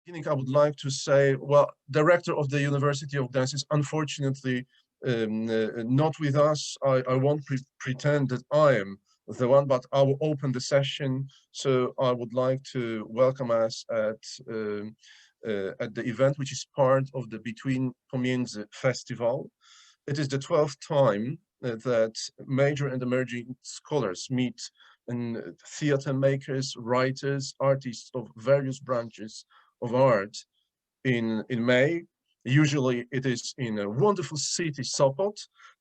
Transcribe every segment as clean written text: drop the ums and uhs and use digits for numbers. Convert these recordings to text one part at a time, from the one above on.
beginning, I would like to say, well, director of the University of Gdańsk is unfortunately not with us. I won't pretend that I am the one, but I will open the session. So I would like to welcome us at the event, which is part of the Between.Pomiędzy festival. It is the 12th time that major and emerging scholars meet, and theater makers, writers, artists of various branches of art in May. Usually it is in a wonderful city, Sopot,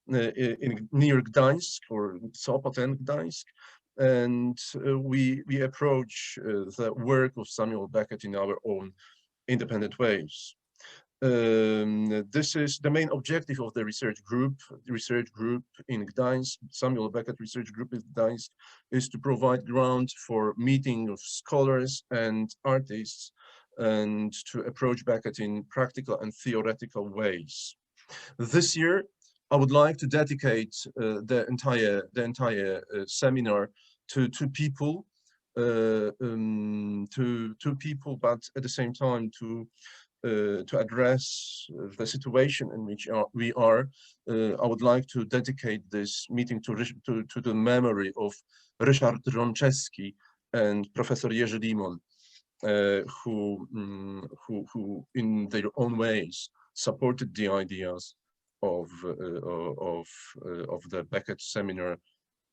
near Gdańsk, or Sopot and Gdańsk. And we approach the work of Samuel Beckett in our own independent ways. This is the main objective of the research group. The research group in Gdańsk, Samuel Beckett Research Group in Gdańsk, is to provide ground for meeting of scholars and artists and to approach Beckett in practical and theoretical ways. This year, I would like to dedicate the entire seminar to two people, but at the same time to address the situation in which we are. I would like to dedicate this meeting to the memory of Ryszard Rączewski and Professor Jerzy Limon, who in their own ways supported the ideas of the Beckett seminar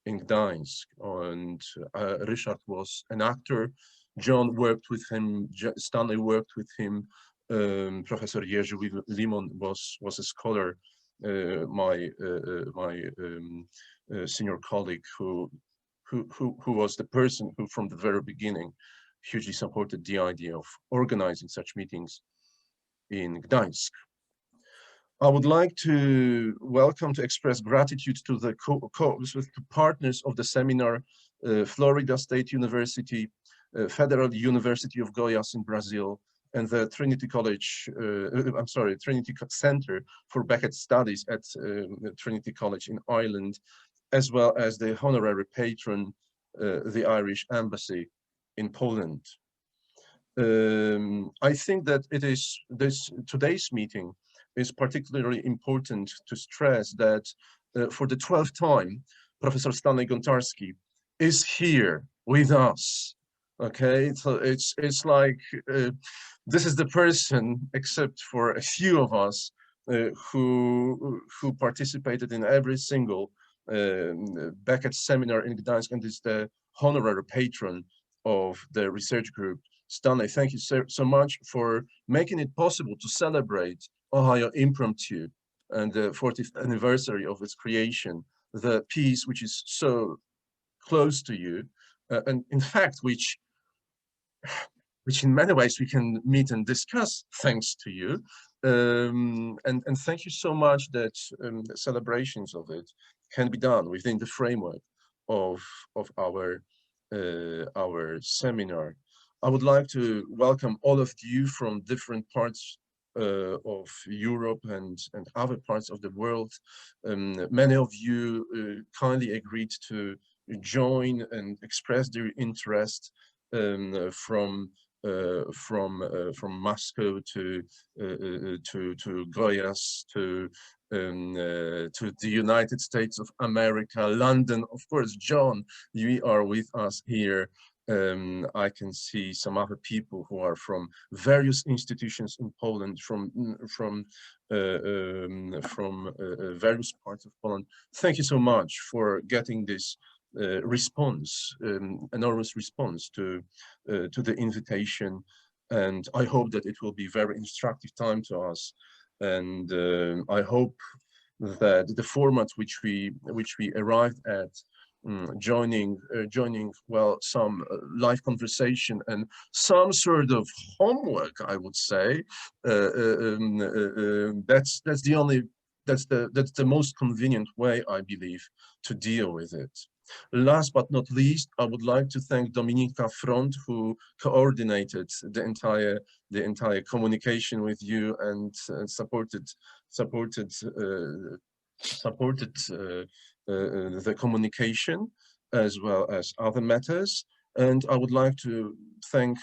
in Gdańsk. And Ryszard was an actor. John worked with him. Stanley worked with him. Professor Jerzy Limon was a scholar, my senior colleague, who was the person who, from the very beginning, hugely supported the idea of organizing such meetings in Gdańsk. I would like to express gratitude to the partners of the seminar, Florida State University, Federal University of Goiás in Brazil, and the Trinity Center for Beckett Studies at Trinity College in Ireland, as well as the honorary patron, the Irish Embassy in Poland. I think that today's meeting is particularly important to stress that for the 12th time, Professor Stanley Gontarski is here with us. Okay, so it's like this is the person, except for a few of us, who participated in every single Beckett seminar in Gdańsk, and is the honorary patron of the research group. Stanley, thank you so much for making it possible to celebrate Ohio Impromptu and the 40th anniversary of its creation, the piece which is so close to you, and in fact, which in many ways we can meet and discuss thanks to you. And thank you so much that celebrations of it can be done within the framework of our seminar. I would like to welcome all of you from different parts of Europe and other parts of the world. Many of you kindly agreed to join and express their interest from Moscow to Goiás to the United States of America, London. Of course, John, you are with us here. I can see some other people who are from various institutions in Poland, from various parts of Poland. Thank you so much for getting this response, enormous response to the invitation, and I hope that it will be very instructive time to us. And I hope that the format which we arrived at, joining well, some live conversation and some sort of homework, I would say, that's the most convenient way, I believe, to deal with it. Last but not least, I would like to thank Dominika Front, who coordinated the entire communication with you and supported the communication as well as other matters. And I would like to thank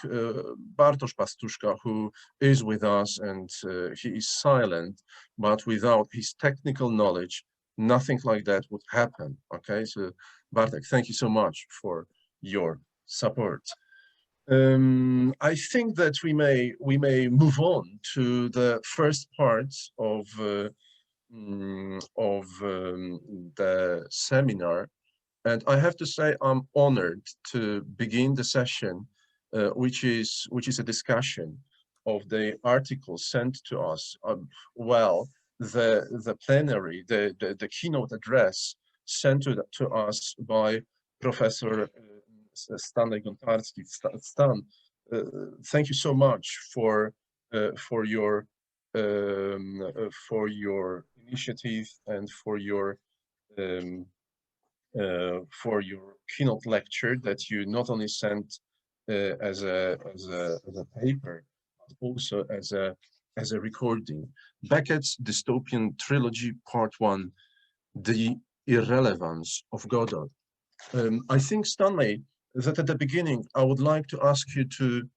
Bartosz Pastuszka, who is with us, and he is silent, but without his technical knowledge, nothing like that would happen. Okay, so Bartek, thank you so much for your support. I think that we may move on to the first part of the seminar, and I have to say I'm honored to begin the session, which is a discussion of the article sent to us. Well, the plenary, the keynote address sent to us by Professor Stanley Gontarski. Stan, thank you so much for your initiative and for your keynote lecture that you not only sent as a paper, but also as a recording. Beckett's dystopian trilogy, Part 1, The Irrelevance of Godot. I think, Stanley, that at the beginning I would like to ask you to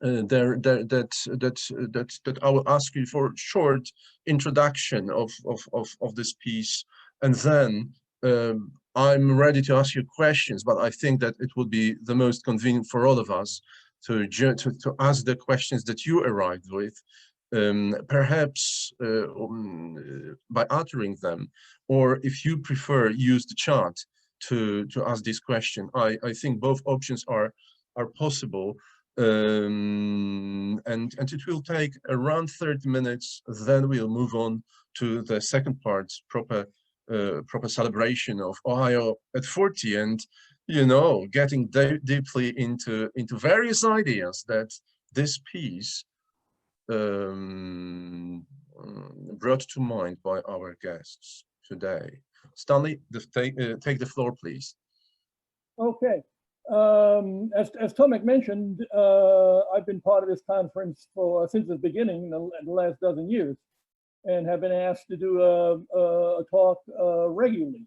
that I will ask you for a short introduction of this piece, and then I'm ready to ask you questions, but I think that it would be the most convenient for all of us to ask the questions that you arrived with, perhaps by uttering them, or if you prefer, use the chat to ask this question. I think both options are possible. And it will take around 30 minutes. Then we'll move on to the second part, proper celebration of Ohio at 40, and getting deeply into various ideas that this piece brought to mind by our guests today. Stanley, take the floor, please. Okay. As Tomek mentioned, I've been part of this conference since the beginning, the last dozen years, and have been asked to do a talk regularly.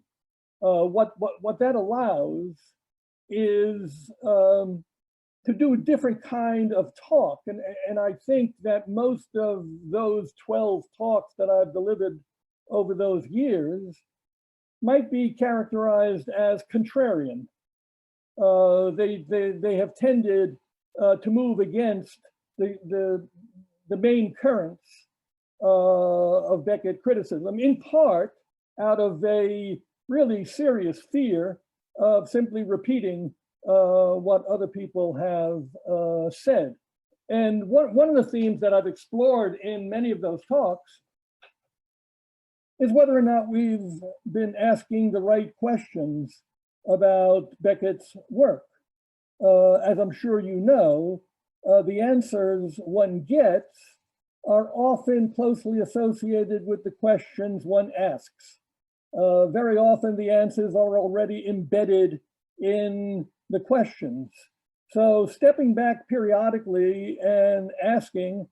What that allows is to do a different kind of talk, and I think that most of those 12 talks that I've delivered over those years might be characterized as contrarian. They have tended to move against the main currents of Beckett criticism, in part out of a really serious fear of simply repeating what other people have said. And one of the themes that I've explored in many of those talks is whether or not we've been asking the right questions about Beckett's work. As I'm sure you know, the answers one gets are often closely associated with the questions one asks. Very often the answers are already embedded in the questions. So stepping back periodically and asking,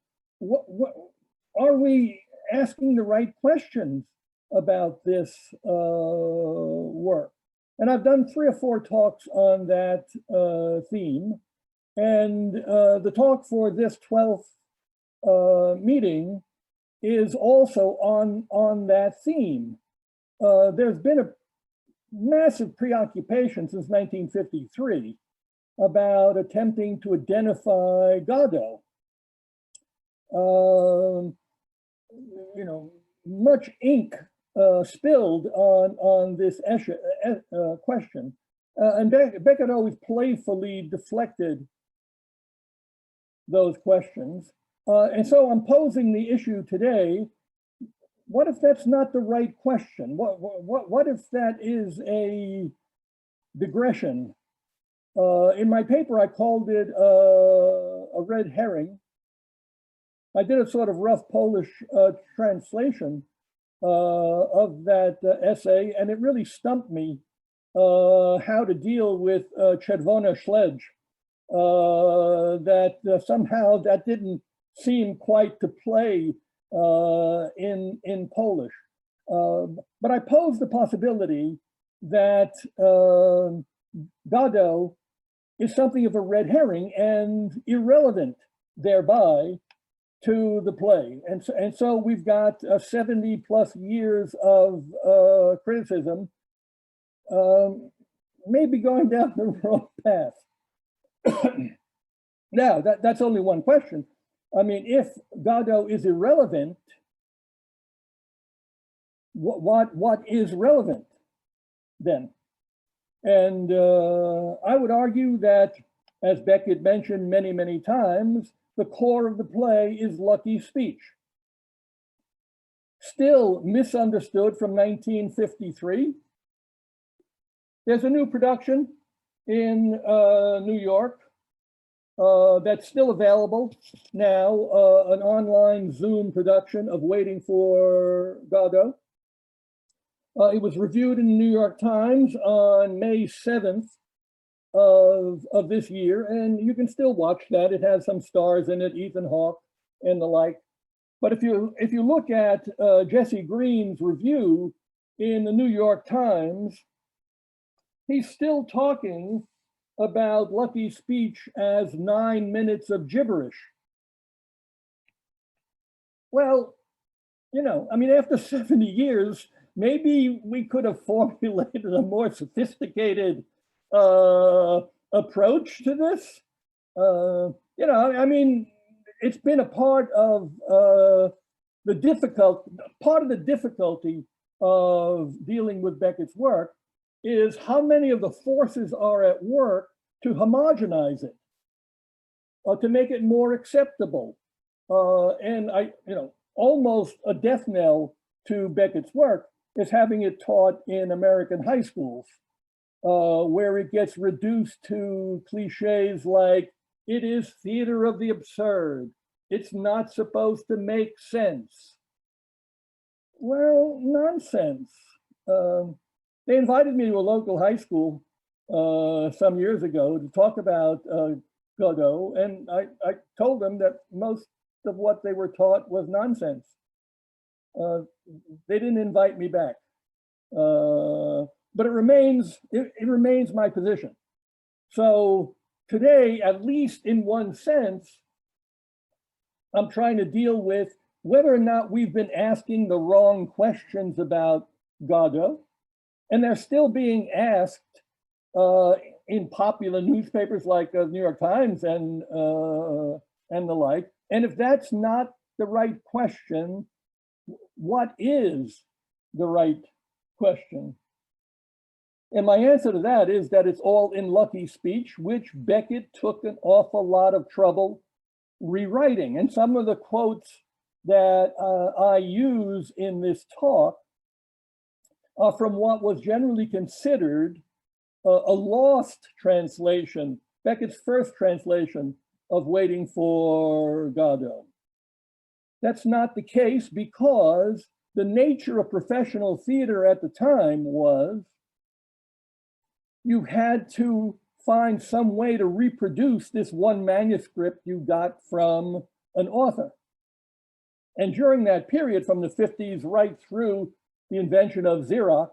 are we asking the right questions about this work? And I've done 3 or 4 talks on that theme. And the talk for this 12th meeting is also on that theme. There's been a massive preoccupation since 1953 about attempting to identify Godot. Much ink spilled on this question. And Beckett always playfully deflected those questions. And so I'm posing the issue today. What if that's not the right question? What if that is a digression? In my paper, I called it a red herring. I did a sort of rough Polish translation of that essay, and it really stumped me how to deal with czerwone śledź. Somehow that didn't seem quite to play in Polish. But I posed the possibility that Godot is something of a red herring and irrelevant thereby to the play. And so we've got 70 plus years of criticism, maybe going down the wrong path. Now, that's only one question. I mean, if Godot is irrelevant, what is relevant then? And I would argue that, as Beckett mentioned many, many times, the core of the play is lucky speech. Still misunderstood from 1953. There's a new production in New York that's still available now, an online Zoom production of Waiting for Godot. It was reviewed in the New York Times on May 7th of this year, and you can still watch that. It has some stars in it, Ethan Hawke and the like. But if you look at Jesse Green's review in the New York Times, he's still talking about lucky speech as 9 minutes of gibberish. Well, you know, I mean, after 70 years, maybe we could have formulated a more sophisticated approach to this. You know, I mean, it's been a part of the difficulty of dealing with Beckett's work is how many of the forces are at work to homogenize it, to make it more acceptable. And almost a death knell to Beckett's work is having it taught in American high schools, where it gets reduced to cliches like, it is theater of the absurd. It's not supposed to make sense. Well, nonsense. They invited me to a local high school some years ago to talk about Godot, and I told them that most of what they were taught was nonsense. They didn't invite me back, but it remains my position. So today, at least in one sense, I'm trying to deal with whether or not we've been asking the wrong questions about Godot, and they're still being asked in popular newspapers like the New York Times and the like. And if that's not the right question, what is the right question? And my answer to that is that it's all in lucky speech, which Beckett took an awful lot of trouble rewriting. And some of the quotes that I use in this talk are from what was generally considered a lost translation, Beckett's first translation of Waiting for Godot. That's not the case because the nature of professional theater at the time was you had to find some way to reproduce this one manuscript you got from an author. And during that period, from the 50s right through the invention of Xerox,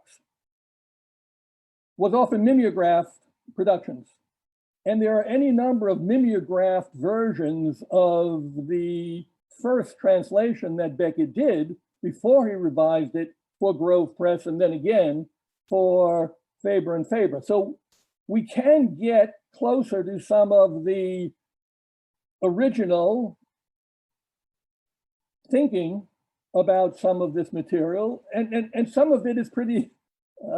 was often mimeographed productions. And there are any number of mimeographed versions of the first translation that Beckett did before he revised it for Grove Press and then again for Faber and Faber. So we can get closer to some of the original thinking about some of this material, and some of it is pretty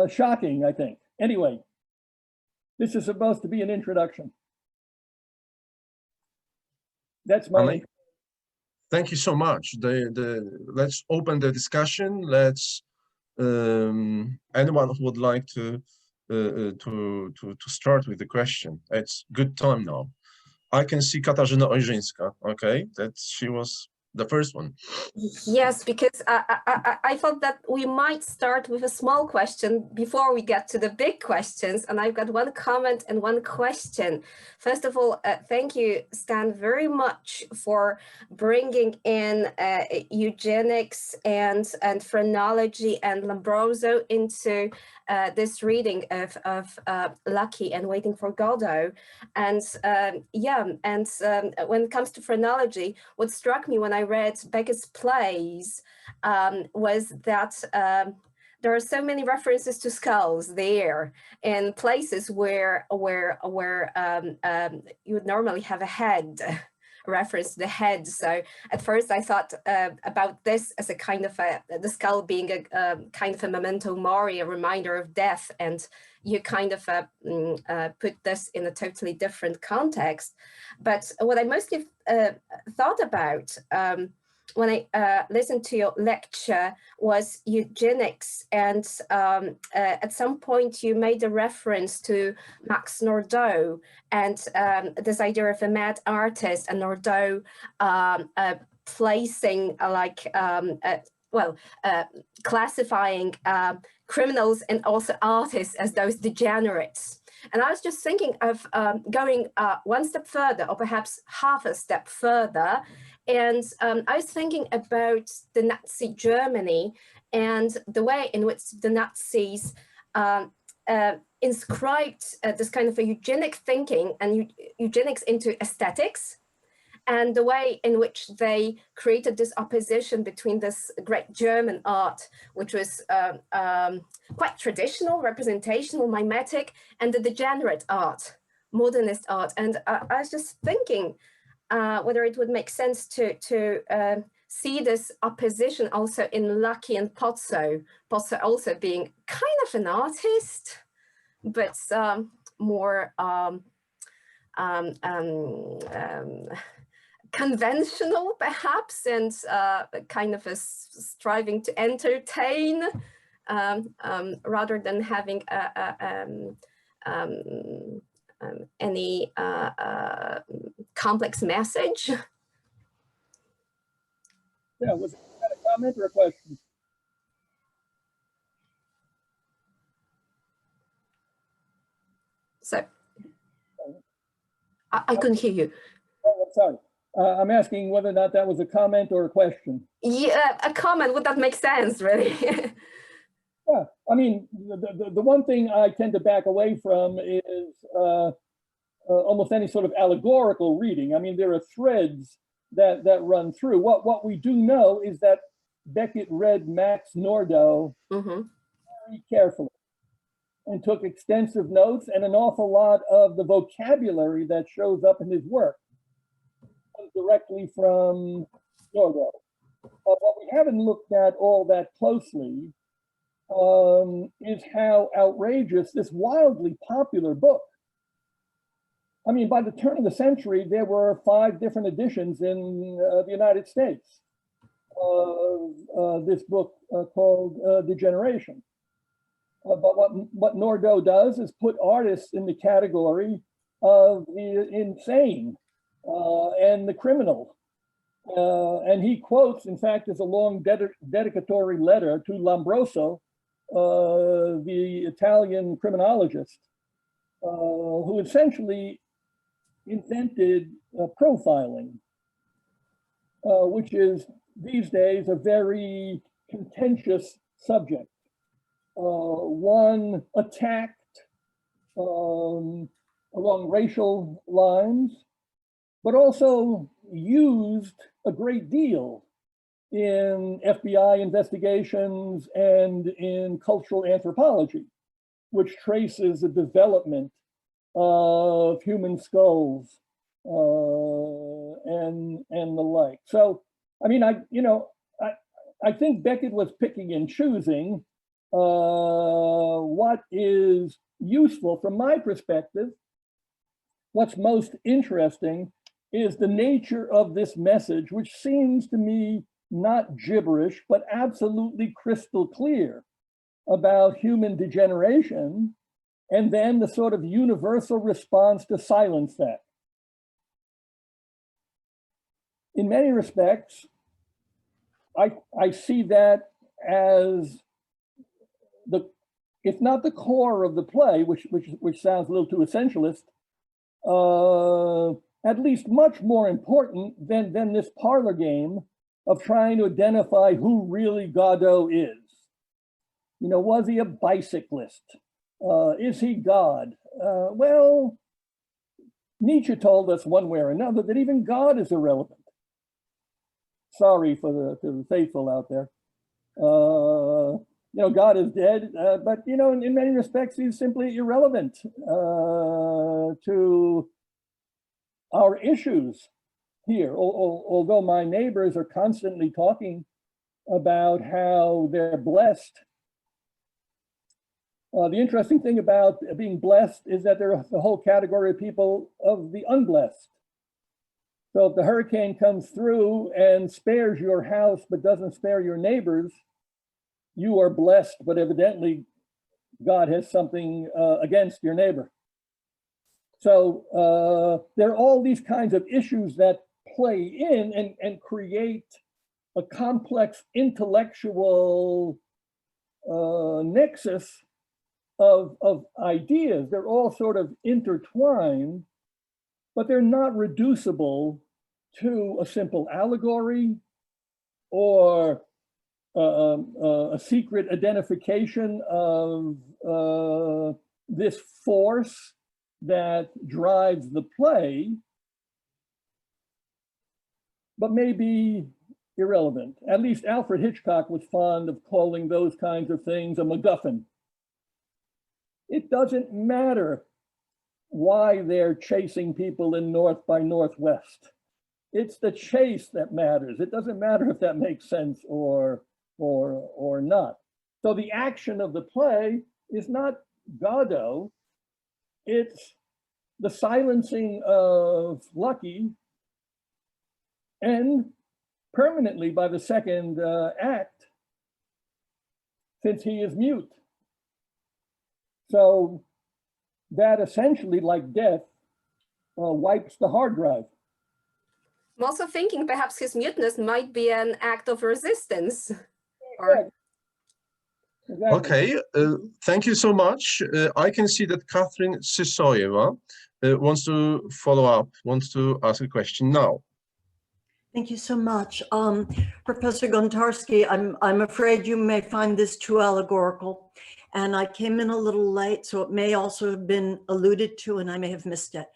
shocking, I think. Anyway, this is supposed to be an introduction. That's my... Thank you so much. Let's open the discussion. Let's anyone who would like to start with the question. It's good time now. I can see Katarzyna Ojrzyńska. Okay, that she was the first one. Yes, because I thought that we might start with a small question before we get to the big questions. And I've got one comment and one question. First of all, thank you, Stan, very much for bringing in eugenics and phrenology and Lombroso into this reading of Lucky and Waiting for Godot. And when it comes to phrenology, what struck me when I read Beckett's plays was that there are so many references to skulls there in places where you would normally have a head, reference to the head. So at first I thought about this as a kind of the skull being a kind of a memento mori, a reminder of death, and you kind of put this in a totally different context. But what I mostly thought about when I listened to your lecture was eugenics, and at some point you made a reference to Max Nordau and this idea of a mad artist, and Nordau placing classifying criminals and also artists as those degenerates. And I was just thinking of going one step further, or perhaps half a step further. And I was thinking about the Nazi Germany and the way in which the Nazis inscribed this kind of a eugenic thinking and eugenics into aesthetics, and the way in which they created this opposition between this great German art, which was quite traditional, representational, mimetic, and the degenerate art, modernist art. And I was just thinking whether it would make sense to see this opposition also in Lucky and Pozzo. Pozzo also being kind of an artist, but more conventional perhaps, and kind of a striving to entertain rather than having any complex message. Yeah, was that a comment or a question? So I couldn't hear you. Oh, I'm sorry. I'm asking whether or not that was a comment or a question. Yeah, a comment. Would that make sense, really? Yeah, I mean, the one thing I tend to back away from is almost any sort of allegorical reading. I mean, there are threads that run through. What we do know is that Beckett read Max Nordau very carefully and took extensive notes, and an awful lot of the vocabulary that shows up in his work comes directly from Nordau. But what we haven't looked at all that closely is how outrageous this wildly popular book. I mean, by the turn of the century, there were 5 different editions in the United States of this book called Degeneration. But what Nordau does is put artists in the category of the insane and the criminal. And he quotes, in fact, there's a long dedicatory letter to Lombroso, the Italian criminologist, who essentially invented profiling, which is these days a very contentious subject. One attacked along racial lines, but also used a great deal in FBI investigations and in cultural anthropology, which traces the development of human skulls and the like. So, I mean, I think Beckett was picking and choosing what is useful from my perspective. What's most interesting is the nature of this message, which seems to me not gibberish, but absolutely crystal clear about human degeneration, and then the sort of universal response to silence that. In many respects, I see that as if not the core of the play, which sounds a little too essentialist, at least much more important than this parlor game of trying to identify who really Godot is. You know, was he a bicyclist? Is he God? Well, Nietzsche told us one way or another that even God is irrelevant. Sorry for the faithful out there. You know, God is dead, but you know, in many respects, he's simply irrelevant to our issues here. Although my neighbors are constantly talking about how they're blessed. The interesting thing about being blessed is that there are the whole category of people of the unblessed. So if the hurricane comes through and spares your house but doesn't spare your neighbors, you are blessed, but evidently God has something against your neighbor. So there are all these kinds of issues that play in and create a complex intellectual nexus of ideas. They're all sort of intertwined, but they're not reducible to a simple allegory or a secret identification of this force that drives the play, but may be irrelevant. At least Alfred Hitchcock was fond of calling those kinds of things a MacGuffin. It doesn't matter why they're chasing people in North by Northwest. It's the chase that matters. It doesn't matter if that makes sense or not. So the action of the play is not Godot. It's the silencing of Lucky, and permanently by the second act, since he is mute. So that essentially, like death, wipes the hard drive. I'm also thinking perhaps his muteness might be an act of resistance. Or... Exactly. Okay, thank you so much. I can see that Catherine Sysoyeva wants to follow up, wants to ask a question now. Thank you so much. Professor Gontarski, I'm afraid you may find this too allegorical, and I came in a little late, so it may also have been alluded to and I may have missed it.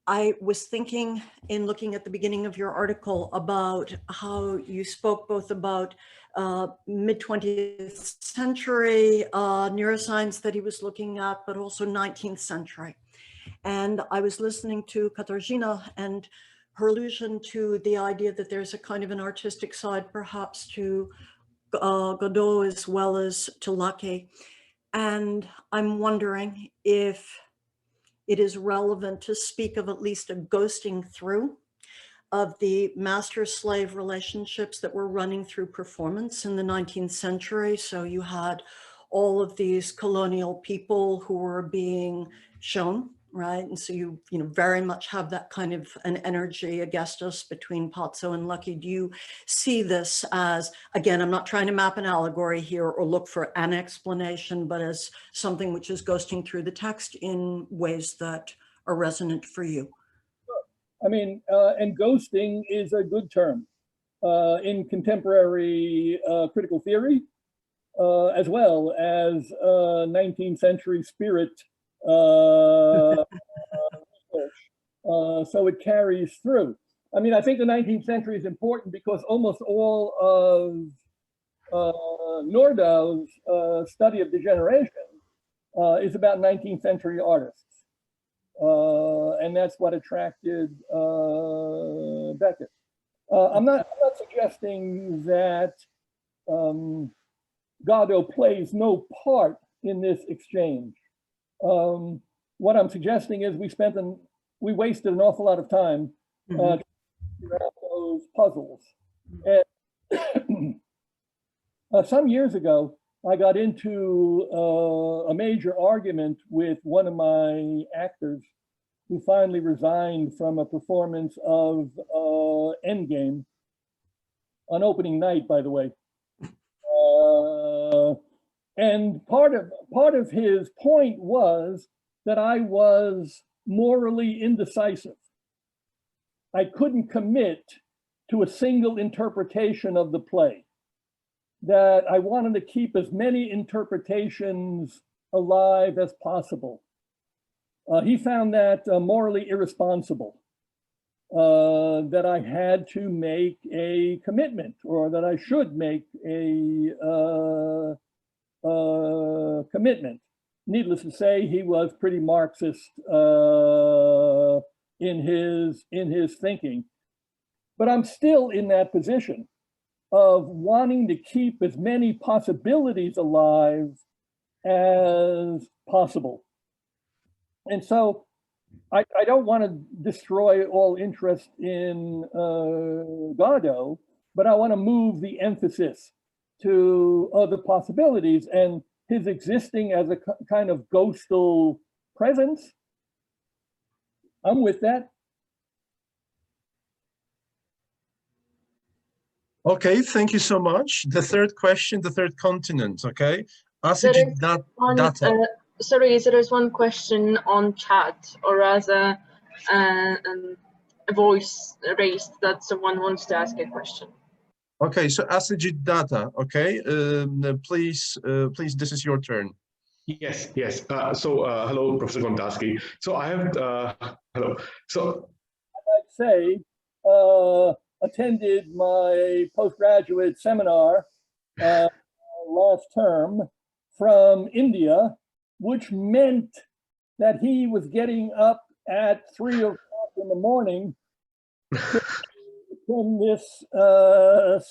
I was thinking in looking at the beginning of your article about how you spoke both about mid-20th century neuroscience that he was looking at, but also 19th century. And I was listening to Katarzyna and her allusion to the idea that there's a kind of an artistic side perhaps to Godot as well as to Lucky. And I'm wondering if it is relevant to speak of at least a ghosting through of the master-slave relationships that were running through performance in the 19th century. So you had all of these colonial people who were being shown, right? And so you very much have that kind of an energy against us between Pozzo and Lucky. Do you see this as, again, I'm not trying to map an allegory here or look for an explanation, but as something which is ghosting through the text in ways that are resonant for you? I mean, and ghosting is a good term in contemporary critical theory, as well as 19th century spirit research. So it carries through. I mean, I think the 19th century is important because almost all of Nordau's study of degeneration is about 19th century artists. And that's what attracted Beckett. I'm not suggesting that Godot plays no part in this exchange. What I'm suggesting is we wasted an awful lot of time to figure out those puzzles. And some years ago, I got into a major argument with one of my actors who finally resigned from a performance of Endgame. on opening night, by the way. And part of his point was that I was morally indecisive. I couldn't commit to a single interpretation of the play, that I wanted to keep as many interpretations alive as possible. He found that morally irresponsible, that I had to make a commitment, or that I should make a commitment. Needless to say, he was pretty Marxist in his thinking. But I'm still in that position of wanting to keep as many possibilities alive as possible. And so I don't want to destroy all interest in Godot, but I want to move the emphasis to other possibilities, and his existing as a kind of ghostal presence. I'm with that. Okay, thank you so much. The third question, the third continent, okay? Sorry, there is one question on chat, or rather a voice raised that someone wants to ask a question. Okay, so Asajid Data, okay, please, this is your turn. Yes. Hello, Professor Gontarski. So I have, hello. So I'd say, attended my postgraduate seminar last term from India, which meant that he was getting up at 3 o'clock in the morning from this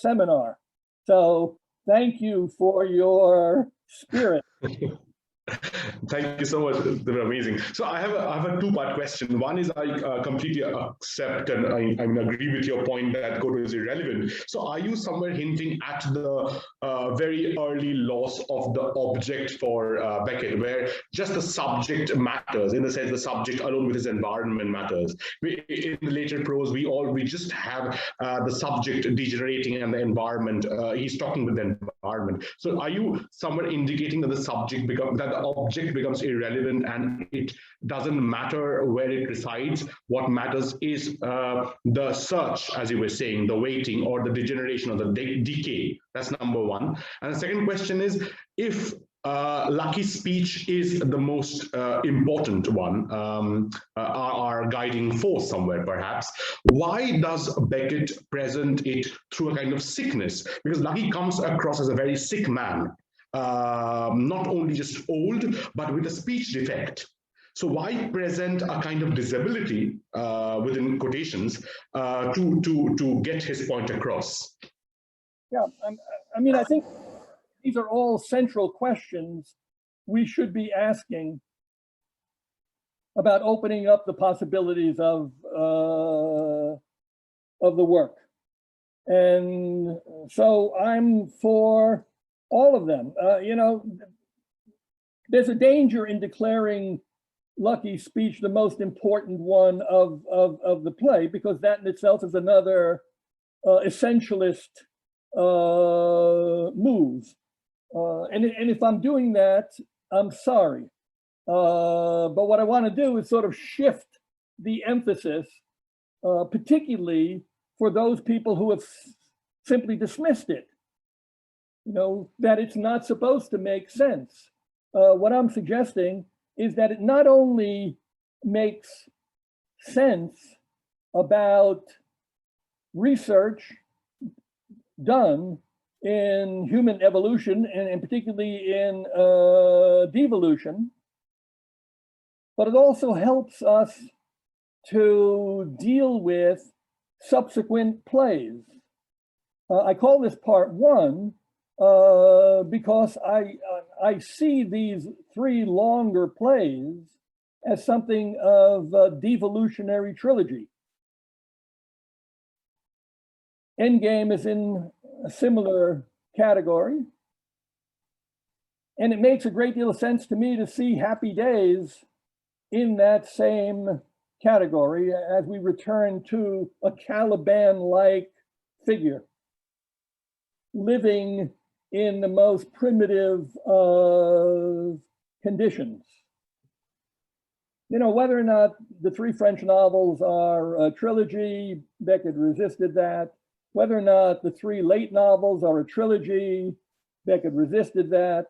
seminar. So thank you for your spirit. Thank you so much. They were amazing. So I have a two-part question. One is I completely accept and I agree with your point that Godot is irrelevant. So are you somewhere hinting at the very early loss of the object for Beckett, where just the subject matters, in the sense the subject alone with his environment matters? In the later prose, we just have the subject degenerating and the environment. He's talking with the environment. So are you somewhere indicating that the subject the object becomes irrelevant and it doesn't matter where it resides? What matters is the search, as you were saying, the waiting or the degeneration or the decay. That's number one. And the second question is, if Lucky's speech is the most important one, our guiding force somewhere perhaps, why does Beckett present it through a kind of sickness? Because Lucky comes across as a very sick man. Not only just old, but with a speech defect. So why present a kind of disability within quotations to get his point across? Yeah, I mean, I think these are all central questions we should be asking about opening up the possibilities of the work. And so I'm for all of them. You know, there's a danger in declaring Lucky's speech the most important one of the play, because that in itself is another essentialist move. And if I'm doing that, I'm sorry. But what I want to do is sort of shift the emphasis, particularly for those people who have simply dismissed it. You know, that it's not supposed to make sense. What I'm suggesting is that it not only makes sense about research done in human evolution and particularly in devolution, but it also helps us to deal with subsequent plays. I call this part one because I see these three longer plays as something of a devolutionary trilogy. Endgame is in a similar category. And it makes a great deal of sense to me to see Happy Days in that same category as we return to a Caliban-like figure. living in the most primitive of conditions. You know, whether or not the three French novels are a trilogy, Beckett resisted that. Whether or not the three late novels are a trilogy, Beckett resisted that.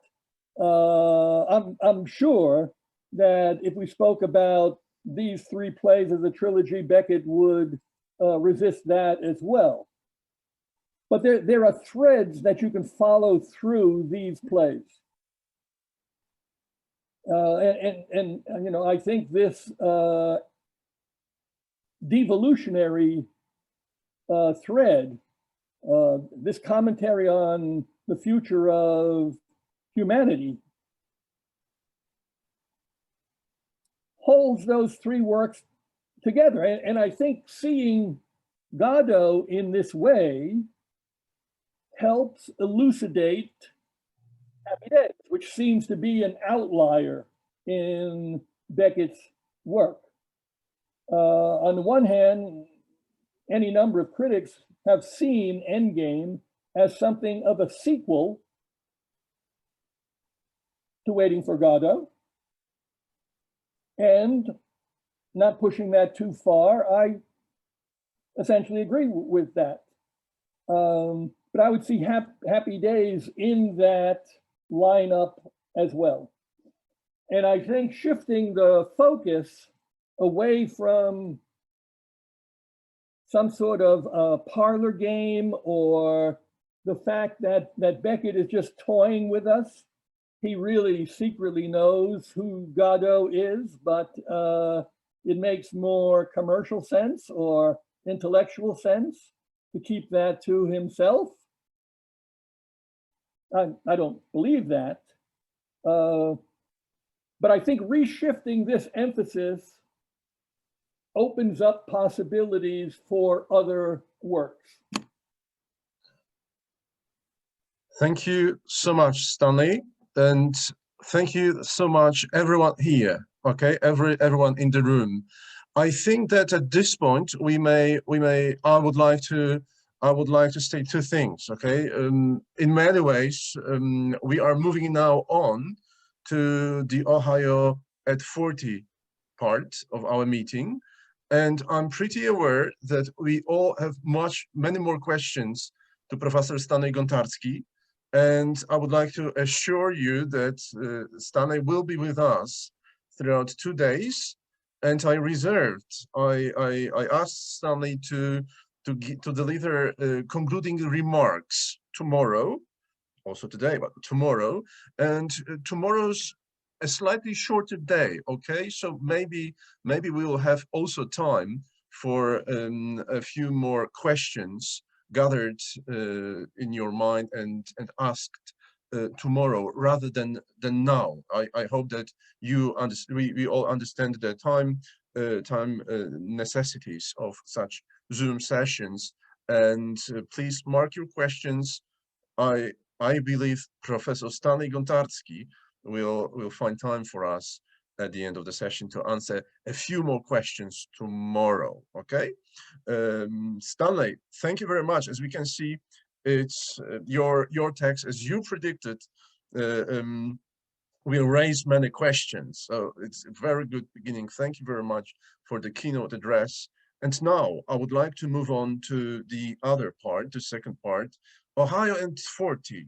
I'm sure that if we spoke about these three plays as a trilogy, Beckett would resist that as well. But there are threads that you can follow through these plays. And you know, I think this devolutionary thread, this commentary on the future of humanity, holds those three works together. And I think seeing Godot in this way helps elucidate Happy Days, which seems to be an outlier in Beckett's work. On the one hand, any number of critics have seen Endgame as something of a sequel to Waiting for Godot. And not pushing that too far, I essentially agree with that. But I would see Happy Days in that lineup as well. And I think shifting the focus away from some sort of parlor game or the fact that Beckett is just toying with us. He really secretly knows who Godot is, but it makes more commercial sense or intellectual sense to keep that to himself. I don't believe that. But I think reshifting this emphasis opens up possibilities for other works. Thank you so much, Stanley. And thank you so much, everyone here. Okay, everyone in the room. I think that at this point I would like to state two things. Okay, in many ways, we are moving now on to the Ohio at 40 part of our meeting, and I'm pretty aware that we all have many more questions to Professor Stanley Gontarski. And I would like to assure you that Stanley will be with us throughout 2 days. And I asked Stanley to deliver concluding remarks tomorrow, also today, but tomorrow. And tomorrow's a slightly shorter day, okay? So maybe we will have also time for a few more questions gathered in your mind and asked tomorrow rather than now. I hope that we all understand the time necessities of such Zoom sessions, and please mark your questions. I believe Professor Stanley Gontarski will find time for us at the end of the session to answer a few more questions tomorrow. Okay, Stanley, thank you very much. As we can see, it's your text, as you predicted, will raise many questions. So it's a very good beginning. Thank you very much for the keynote address. And now I would like to move on to the other part, the second part, Ohio and 40.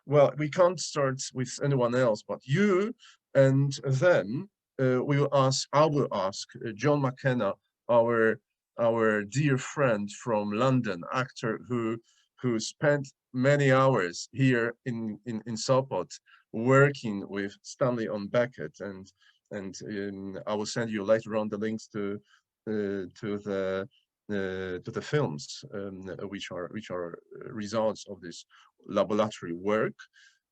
Well, we can't start with anyone else but you, and then I will ask John McKenna, our dear friend from London, actor who spent many hours here in Sopot working with Stanley on Beckett, and I will send you later on the links to the films which are results of this laboratory work.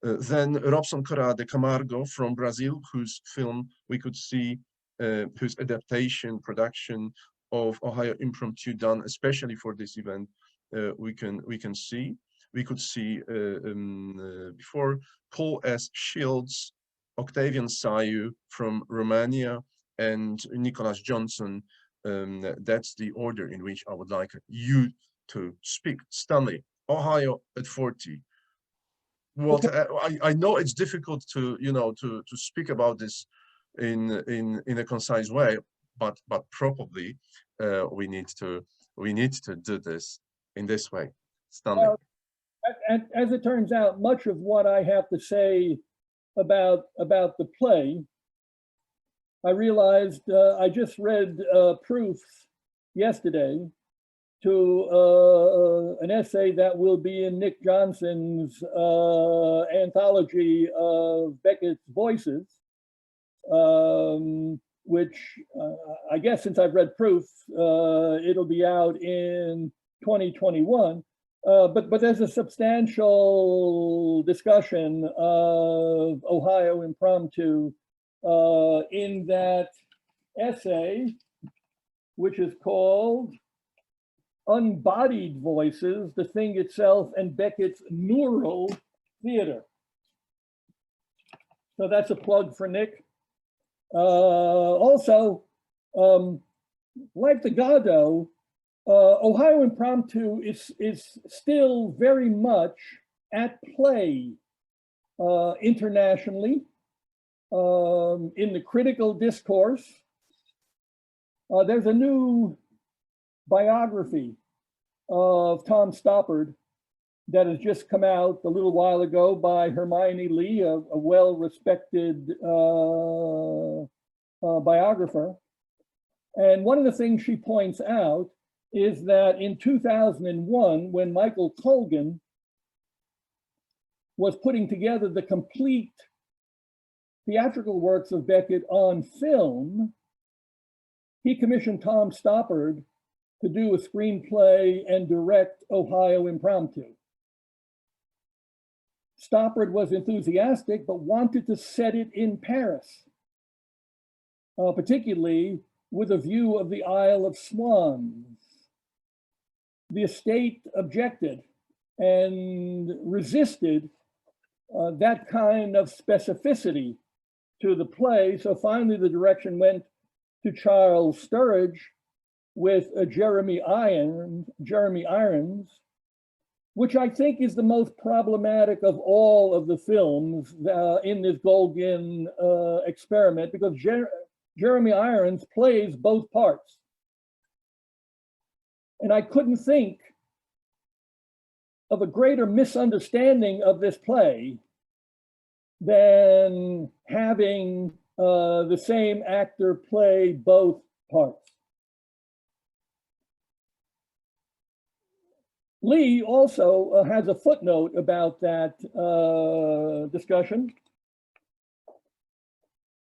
Then Robson Correa de Camargo from Brazil, whose film we could see, whose adaptation, production of Ohio Impromptu done especially for this event, we could see before Paul S. Shields, Octavian Sayu from Romania, and Nicholas Johnson. That's the order in which I would like you to speak. Stanley, Ohio at 40. What I know it's difficult to to speak about this in a concise way, but probably we need to do this in this way. Stanley. Well, as it turns out, much of what I have to say about the play, I realized I just read proofs yesterday to an essay that will be in Nick Johnson's anthology of Beckett's Voices, which I guess since I've read proofs, it'll be out in 2021. But there's a substantial discussion of Ohio Impromptu in that essay, which is called Unbodied Voices, the Thing Itself and Beckett's Neural Theater. So that's a plug for Nick. Also, like the Godot, Ohio Impromptu is still very much at play internationally in the critical discourse. There's a new biography of Tom Stoppard that has just come out a little while ago by Hermione Lee, a well-respected biographer. And one of the things she points out is that in 2001, when Michael Colgan was putting together the complete theatrical works of Beckett on film, he commissioned Tom Stoppard to do a screenplay and direct Ohio Impromptu. Stoppard was enthusiastic, but wanted to set it in Paris, particularly with a view of the Isle of Swans. The estate objected and resisted that kind of specificity to the play. So finally, the direction went to Charles Sturridge with Jeremy Irons, which I think is the most problematic of all of the films in this Golgan experiment, because Jeremy Irons plays both parts. And I couldn't think of a greater misunderstanding of this play than having the same actor play both parts. Lee also has a footnote about that discussion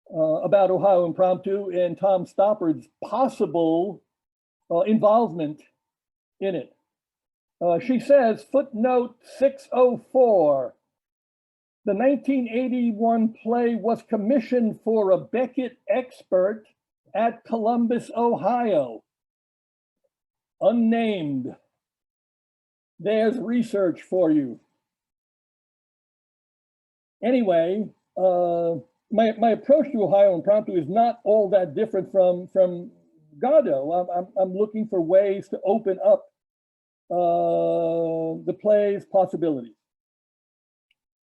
about Ohio Impromptu and Tom Stoppard's possible involvement in it. She says, footnote 604, the 1981 play was commissioned for a Beckett expert at Columbus, Ohio, unnamed. There's research for you. Anyway, my approach to Ohio Impromptu is not all that different from Godot. I'm looking for ways to open up the play's possibilities.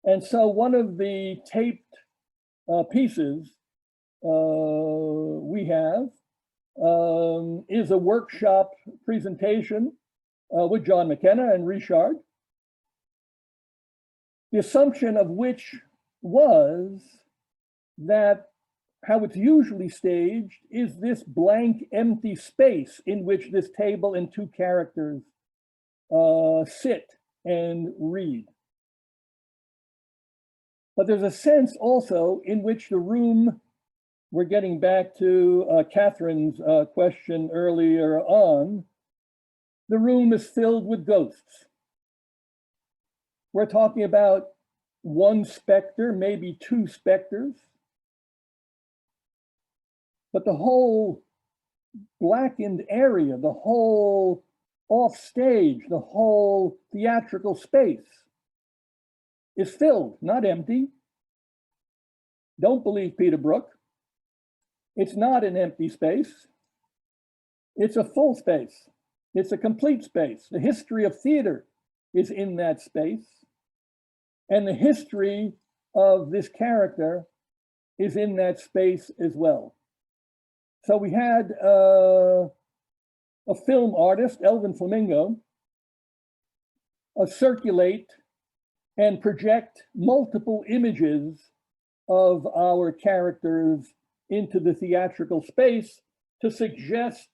And so one of the taped pieces we have is a workshop presentation with John McKenna and Richard, the assumption of which was that how it's usually staged is this blank, empty space in which this table and two characters sit and read. But there's a sense also in which the room, we're getting back to Catherine's question earlier on, the room is filled with ghosts. We're talking about one specter, maybe two specters, but the whole blackened area, the whole off stage, the whole theatrical space is filled, not empty. Don't believe Peter Brook. It's not an empty space. It's a full space. It's a complete space. The history of theater is in that space, and the history of this character is in that space as well. So we had a film artist, Elvin Flamingo, circulate and project multiple images of our characters into the theatrical space to suggest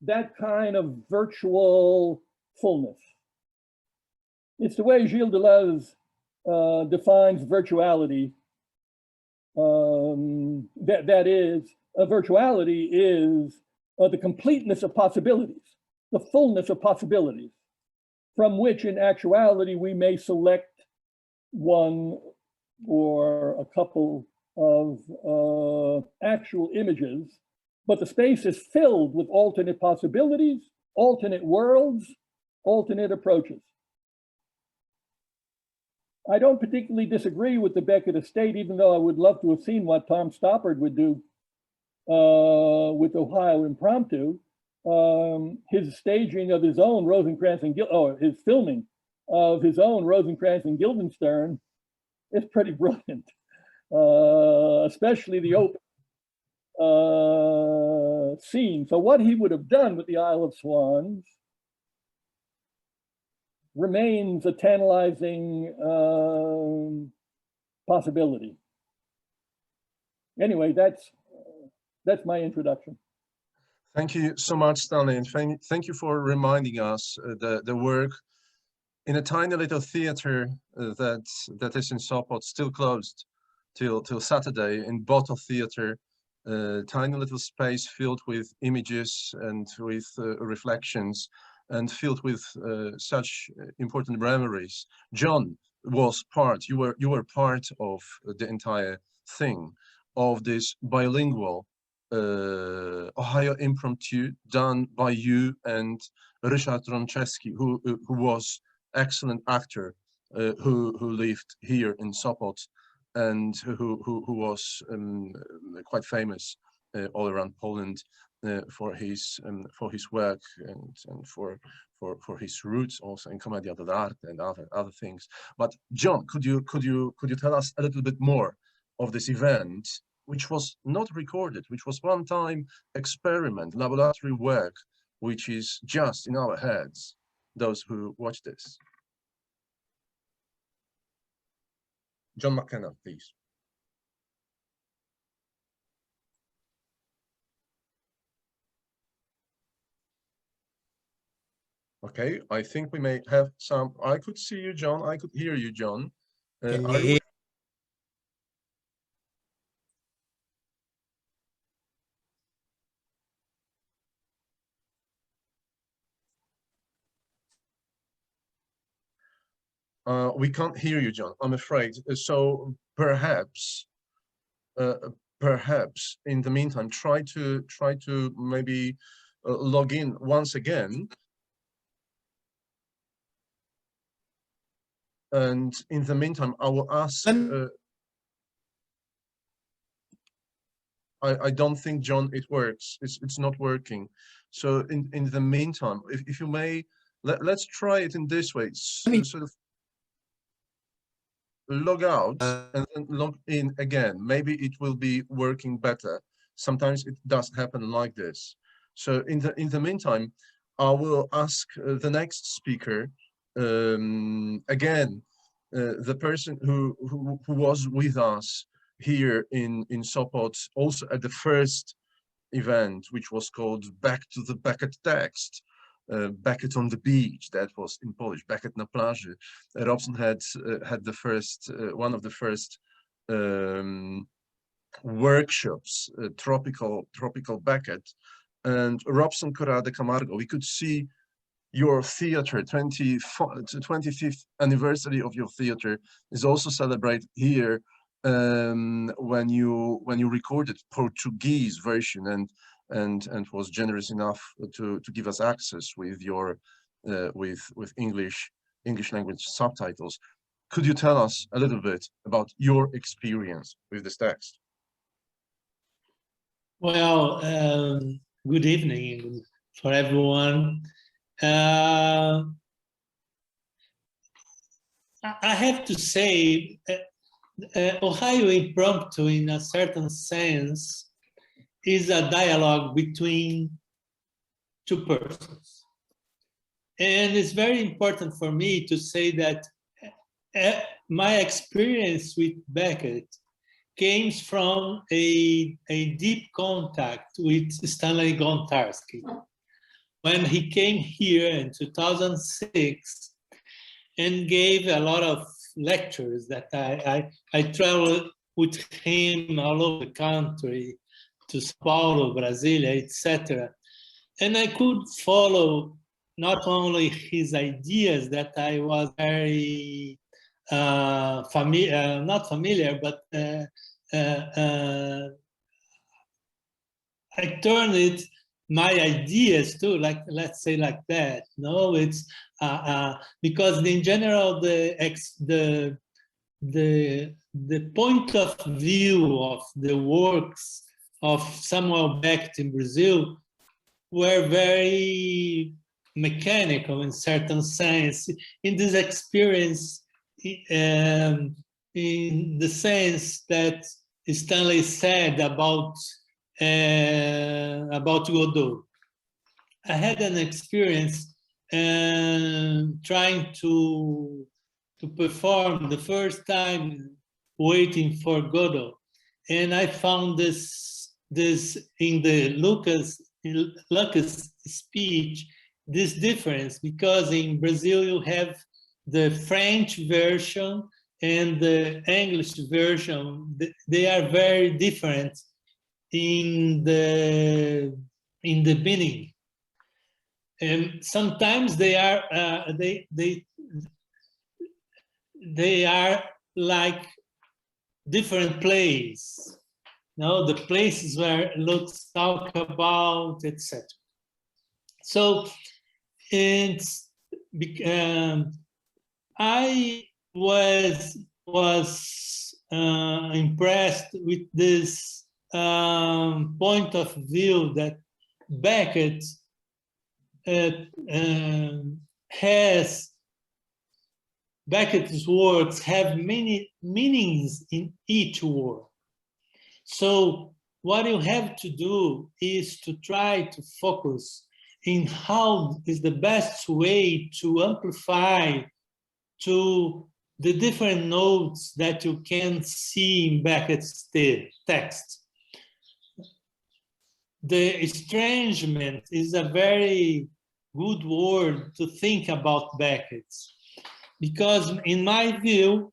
that kind of virtual fullness. It's the way Gilles Deleuze defines virtuality. That is, virtuality is the completeness of possibilities, the fullness of possibilities, from which in actuality we may select one or a couple of actual images, but the space is filled with alternate possibilities, alternate worlds, alternate approaches. I don't particularly disagree with the Beckett estate, even though I would love to have seen what Tom Stoppard would do with Ohio Impromptu. His staging of his own Rosencrantz and his filming of his own Rosencrantz and Guildenstern is pretty brilliant, especially the open scene. So what he would have done with the Isle of Swans remains a tantalizing possibility. Anyway, that's my introduction. Thank you so much, Stanley, and thank you for reminding us the work in a tiny little theater that is in Sopot, still closed till Saturday, in Bottle Theater, tiny little space filled with images and with reflections, and filled with such important memories. John was part. You were part of the entire thing, of this bilingual Ohio Impromptu done by you and Ryszard Rączewski, who was excellent actor, who lived here in Sopot, and who was quite famous all around Poland for his work and for his roots also in Commedia dell'arte and other things. But John, could you tell us a little bit more of this event, which was not recorded, which was one-time experiment, laboratory work, which is just in our heads, those who watch this? John McKenna, please. Okay, I think we may have some. I could see you, John. I could hear you, John. Can you hear? We can't hear you, John, I'm afraid. So perhaps in the meantime, try to maybe log in once again. And in the meantime, I will ask. I don't think, John, it works. It's not working. So in the meantime, if you may, let's try it in this way. Sort of log out and then log in again. Maybe it will be working better. Sometimes it does happen like this. So in the meantime, I will ask the next speaker again, the person who was with us here in Sopot, also at the first event, which was called Back to the Beckett Text. Beckett on the beach, that was in Polish, Beckett na plaży. Robson had the first, one of the first workshops, tropical Beckett, and Robson Corrêa de Camargo. We could see your theater, 25th anniversary of your theater is also celebrated here when you recorded Portuguese version and was generous enough to give us access with your with English language subtitles. Could you tell us a little bit about your experience with this text? Well, good evening for everyone. I have to say, Ohio Impromptu, in a certain sense, is a dialogue between two persons. And it's very important for me to say that my experience with Beckett came from a deep contact with Stanley Gontarski. When he came here in 2006 and gave a lot of lectures that I traveled with him all over the country, to São Paulo, Brasilia, etc. And I could follow not only his ideas that I was very not familiar, but I turned it my ideas too, like, let's say like that. No, it's because in general the point of view of the works of Samuel Beckett in Brazil were very mechanical in certain sense. In this experience, in the sense that Stanley said about Godot. I had an experience trying to perform the first time waiting for Godot, and I found this in the Lucas speech, this difference, because in Brazil you have the French version and the English version. They are very different in the meaning, and sometimes they are they are like different plays. No, the places where Lutz talk about, etc. So it's I was impressed with this point of view that Beckett has. Beckett's works have many meanings in each word. So what you have to do is to try to focus in how is the best way to amplify to the different notes that you can see in Beckett's text. The estrangement is a very good word to think about Beckett, because in my view,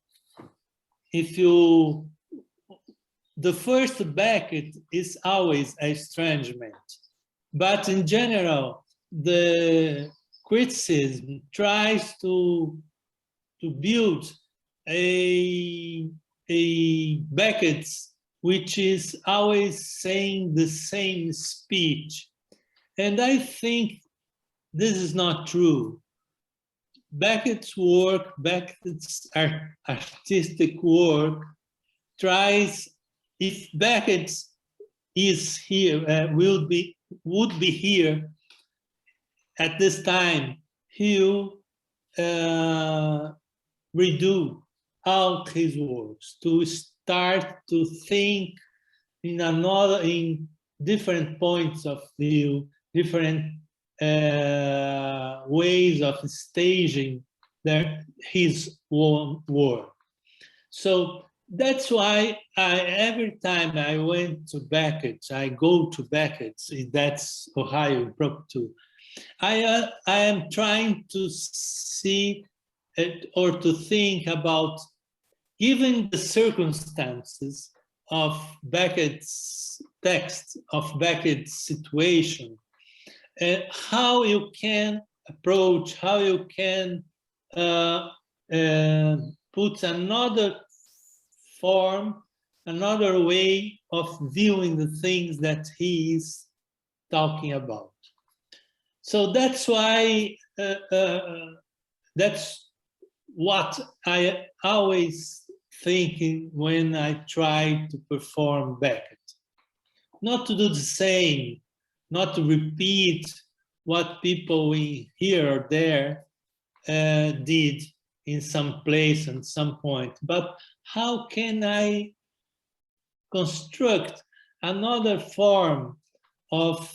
the first Beckett is always estrangement, but in general, the criticism tries to build a Beckett which is always saying the same speech. And I think this is not true. Beckett's work, Beckett's artistic work tries, if Beckett is here, would be here at this time, he'll redo all his works to start to think in different points of view, different ways of staging his own work. So that's why every time I went to Beckett, I go to Beckett, that's Ohio Impromptu. I am trying to see or to think about, given the circumstances of Beckett's text, of Beckett's situation, how you can approach, how you can put another form, another way of viewing the things that he is talking about. So that's why, that's what I always think when I try to perform Beckett. Not to do the same, not to repeat what people here or there did, in some place and some point, but how can I construct another form of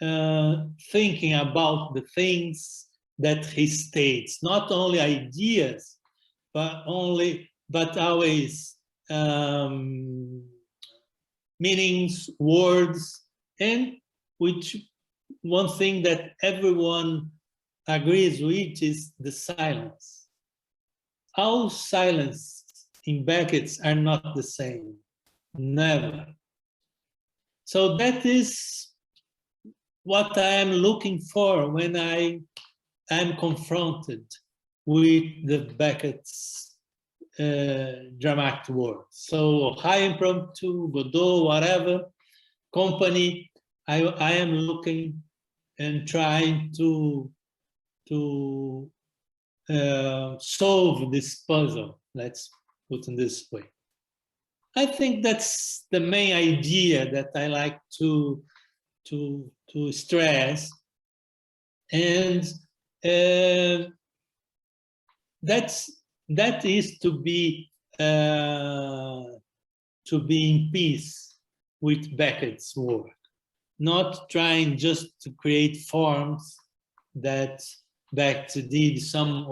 thinking about the things that he states, not only ideas, but always meanings, words, and which one thing that everyone agrees with is the silence. All silence in Beckett's are not the same, never. So that is what I am looking for when I am confronted with the Beckett's dramatic work. So high impromptu, Godot, whatever company, I am looking and trying to solve this puzzle, let's put it this way. I think that's the main idea that I like to stress, and that is to be in peace with Beckett's work, not trying just to create forms that Beckett did some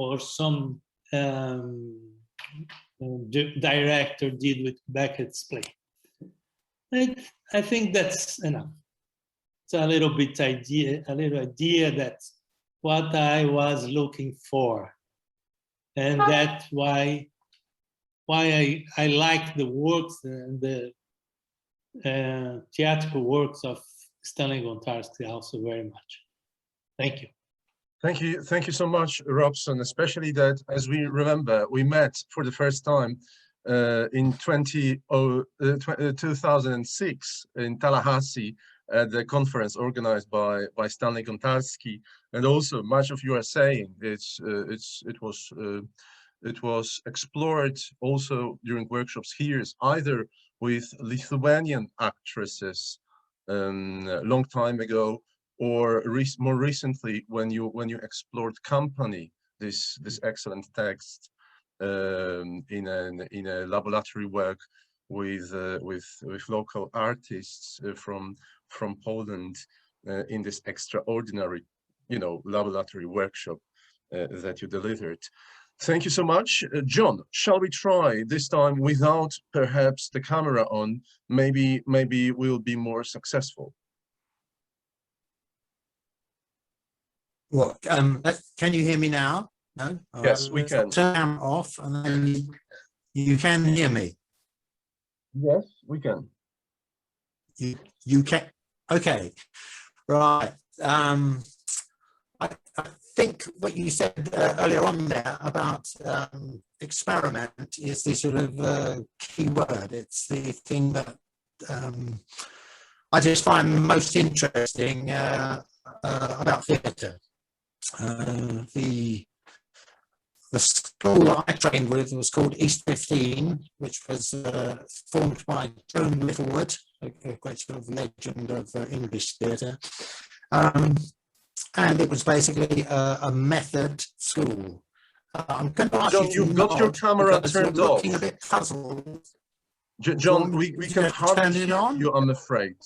director did with Beckett's play. I think that's enough. It's a little idea that's what I was looking for, and that's why I like the works and the theatrical works of Stanley Gontarski also very much. Thank you. Thank you so much, Robson, especially that, as we remember, we met for the first time in 2006 in Tallahassee at the conference organized by Stanley Gontarski, and also much of you are saying it was explored also during workshops here, either with Lithuanian actresses a long time ago, or more recently when you explored Company, this excellent text in a laboratory work with local artists from Poland in this extraordinary, laboratory workshop that you delivered. Thank you so much. John, shall we try this time without perhaps the camera on? Maybe we'll be more successful. Well, can you hear me now? No? Yes, we can. Turn off and then you can hear me. Yes, we can. You can. Okay. Right. I think what you said earlier on there about experiment is the sort of key word. It's the thing that I just find most interesting about theatre. The school that I trained with was called East 15, which was formed by Joan Littlewood, a great sort of legend of English theatre. And it was basically a method school. I'm going to ask John, you've got your camera turned off. Looking a bit puzzled. John, we can hardly hear you, I'm afraid.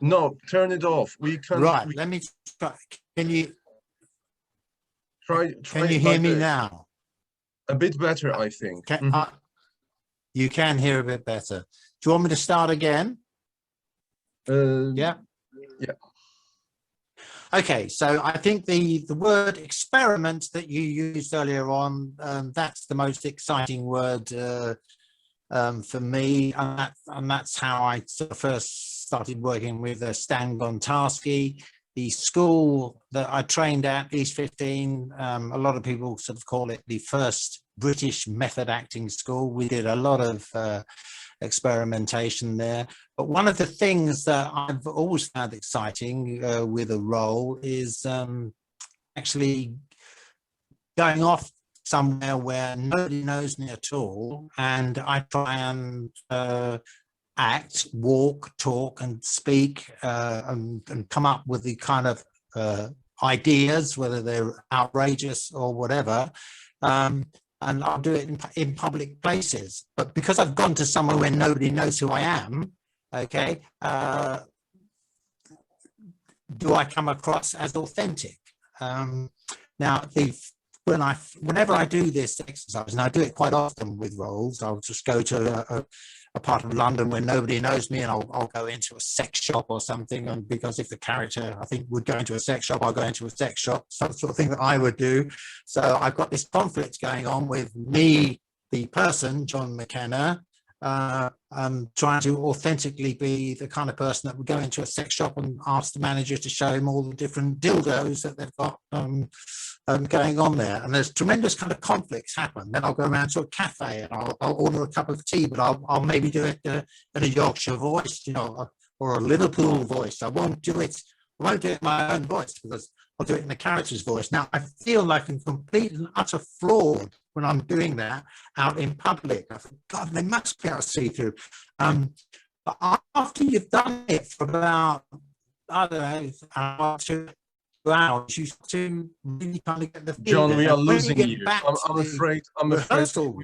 No, turn it off. We can. Right, let me try. Can you Can you hear me now? A bit better, I think. You can hear a bit better. Do you want me to start again? Yeah. Yeah. Okay, so I think the word experiment that you used earlier on, that's the most exciting word for me, and that's how I sort of first started working with Stan Gontarski. The school that I trained at, East 15, a lot of people sort of call it the first British method acting school. We did a lot of experimentation there. But one of the things that I've always found exciting with a role is actually going off somewhere where nobody knows me at all, and I try and act, walk, talk and speak and come up with the kind of ideas, whether they're outrageous or whatever, and I'll do it in public places. But because I've gone to somewhere where nobody knows who I am, okay, do I come across as authentic? Now, whenever I do this exercise, and I do it quite often with roles, I'll just go to a part of London where nobody knows me, and I'll go into a sex shop or something. And because if the character, I think, would go into a sex shop, I'll go into a sex shop, some sort of thing that I would do. So I've got this conflict going on with me, the person, John McKenna, trying to authentically be the kind of person that would go into a sex shop and ask the manager to show him all the different dildos that they've got going on there. And there's tremendous kind of conflicts happen. Then I'll go around to a cafe and I'll order a cup of tea, but I'll maybe do it in a Yorkshire voice, you know, or a Liverpool voice. I won't do it in my own voice, because I'll do it in the character's voice. Now, I feel like I'm complete and utter fraud when I'm doing that out in public. I think, God, they must be able to see through. But after you've done it for about, I don't know, hour, 2 hours, you start to really kind of get the feeling. John, we are losing you. I'm afraid we've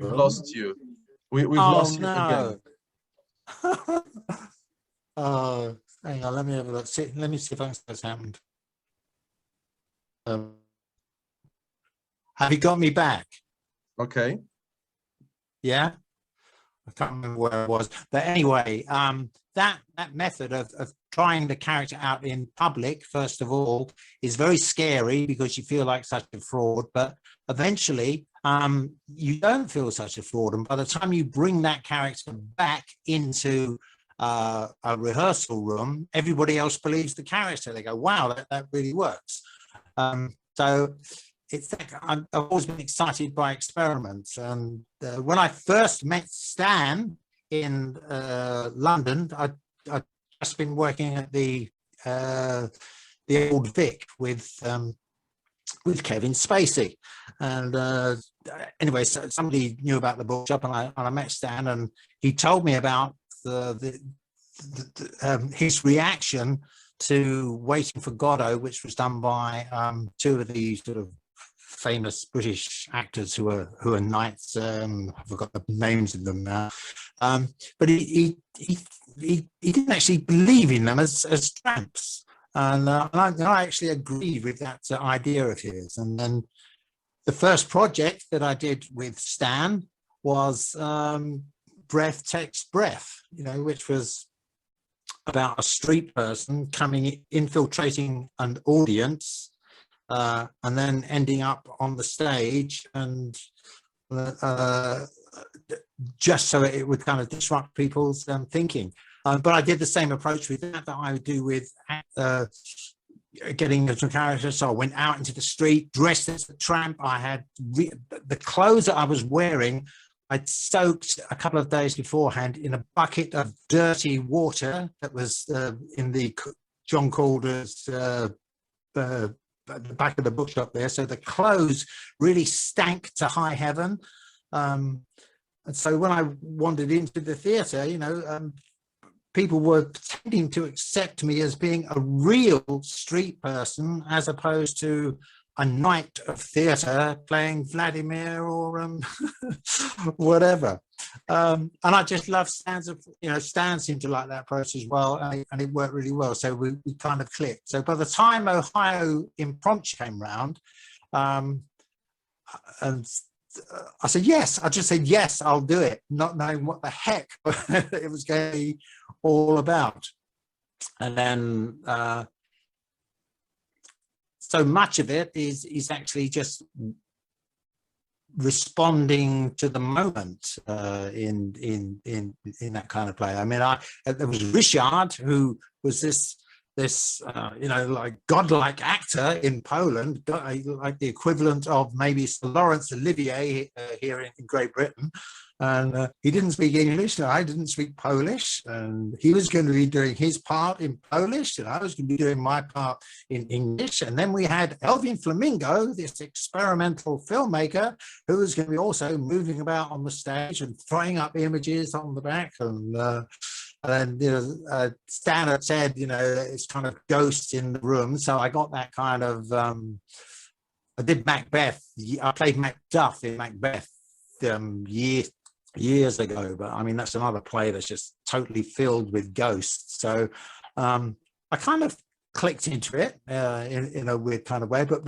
lost you. We've lost you again. Hang on, let me have a look. Let me see if that's happened. Have you got me back? Okay. Yeah, I can't remember where I was, but anyway, that method of trying the character out in public, first of all, is very scary because you feel like such a fraud, but eventually you don't feel such a fraud, and by the time you bring that character back into a rehearsal room, everybody else believes the character. They go, wow, that really works. So it's like, I've always been excited by experiments. And when I first met Stan in London, I'd just been working at the Old Vic with Kevin Spacey. And anyway, so somebody knew about the bookshop, and I met Stan, and he told me about his reaction to Waiting for Godot, which was done by two of the sort of famous British actors who are knights. I've forgot the names of them now, but he didn't actually believe in them as tramps, and I actually agree with that idea of his. And then the first project that I did with Stan was Breath Takes Breath, you know, which was about a street person infiltrating an audience, and then ending up on the stage, and just so it would kind of disrupt people's thinking. But I did the same approach with that I would do with getting into a character. So I went out into the street dressed as a tramp. I had the clothes that I was wearing, I'd soaked a couple of days beforehand in a bucket of dirty water that was in the John Calder's the back of the bookshop there. So the clothes really stank to high heaven. And so when I wandered into the theatre, you know, people were tending to accept me as being a real street person, as opposed to a knight of theatre playing Vladimir or whatever. And I just love Stan seemed to like that approach as well, and it worked really well. So we kind of clicked. So by the time Ohio Impromptu came round, and I said yes. I just said yes, I'll do it, not knowing what the heck it was going to be all about. And then so much of it is actually just responding to the moment in that kind of play. I mean, there was Richard, who was this you know, like godlike actor in Poland, like the equivalent of maybe Sir Laurence Olivier here in Great Britain. And he didn't speak English, and I didn't speak Polish, and he was going to be doing his part in Polish, and I was going to be doing my part in English. And then we had Elvin Flamingo, this experimental filmmaker, who was going to be also moving about on the stage and throwing up images on the back. And you know, Stan had said, you know, it's kind of ghosts in the room. So I got that kind of I did Macbeth. I played Macduff in Macbeth years ago, but I mean, that's another play that's just totally filled with ghosts. So I kind of clicked into it in a weird kind of way, but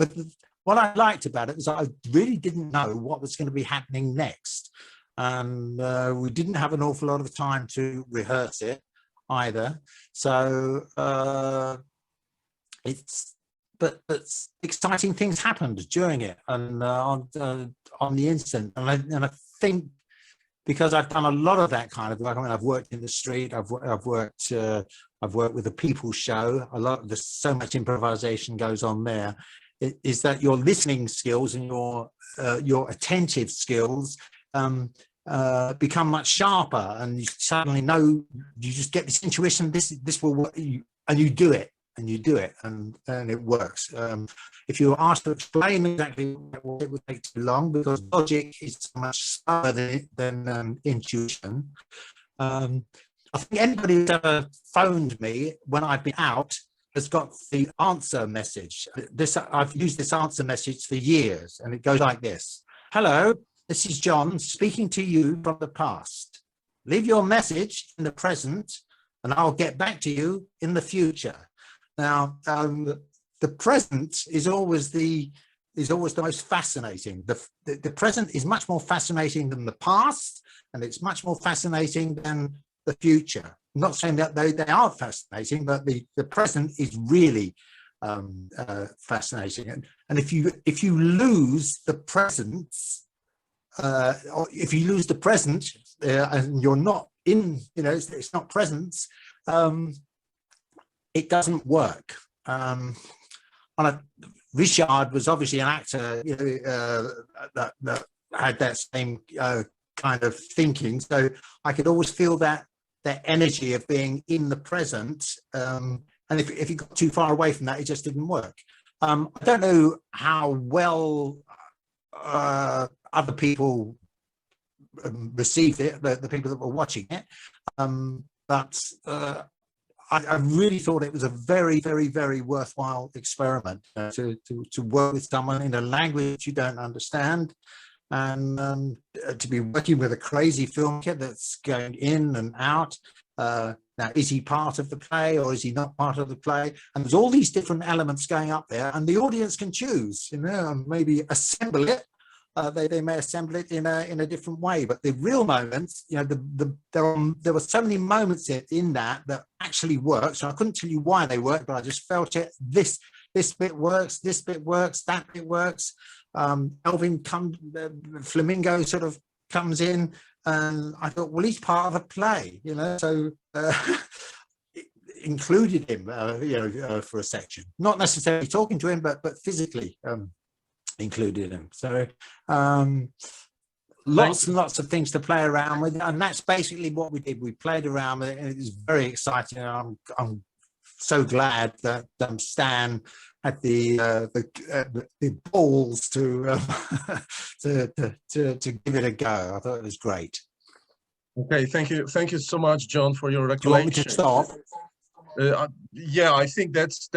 what I liked about it was I really didn't know what was going to be happening next. And we didn't have an awful lot of time to rehearse it either. So but exciting things happened during it and on the instant. And I think because I've done a lot of that kind of work. I mean, I've worked in the street. I've worked with a people's show. There's so much improvisation goes on there. Is that your listening skills and your attentive skills become much sharper, and you suddenly know, you just get this intuition. This will work, and you do it. And it works. If you were asked to explain exactly what, it would take too long, because logic is so much slower than intuition. I think anybody who's ever phoned me when I've been out has got the answer message. I've used this answer message for years, and it goes like this: "Hello, this is John speaking to you from the past. Leave your message in the present, and I'll get back to you in the future." Now, the present is always the most fascinating. The present is much more fascinating than the past, and it's much more fascinating than the future. I'm not saying that they aren't fascinating, but the present is really fascinating. And if you lose the present, or if you lose the present and you're not in, it's not presence. It doesn't work. Richard was obviously an actor, that had that same kind of thinking. So I could always feel that energy of being in the present. And if you got too far away from that, it just didn't work. I don't know how well other people received it, the people that were watching it, but I really thought it was a very, very, very worthwhile experiment to work with someone in a language you don't understand, and to be working with a crazy filmmaker that's going in and out. Now, is he part of the play or is he not part of the play? And there's all these different elements going up there, and the audience can choose, and maybe assemble it. They may assemble it in a different way, but the real moments, there were so many moments in that actually worked. So I couldn't tell you why they worked, but I just felt it. This bit works, this bit works, that bit works. Elvin Flamingo sort of comes in, and I thought, well, he's part of a play, so included him, for a section, not necessarily talking to him, but physically. Included him. So lots and lots of things to play around with, and that's basically what we did. We played around with it, and it was very exciting. And I'm so glad that Stan had the balls to give it a go. I thought it was great. Okay, thank you so much, John, for your recollection. Do you want me to stop? Yeah, I think that's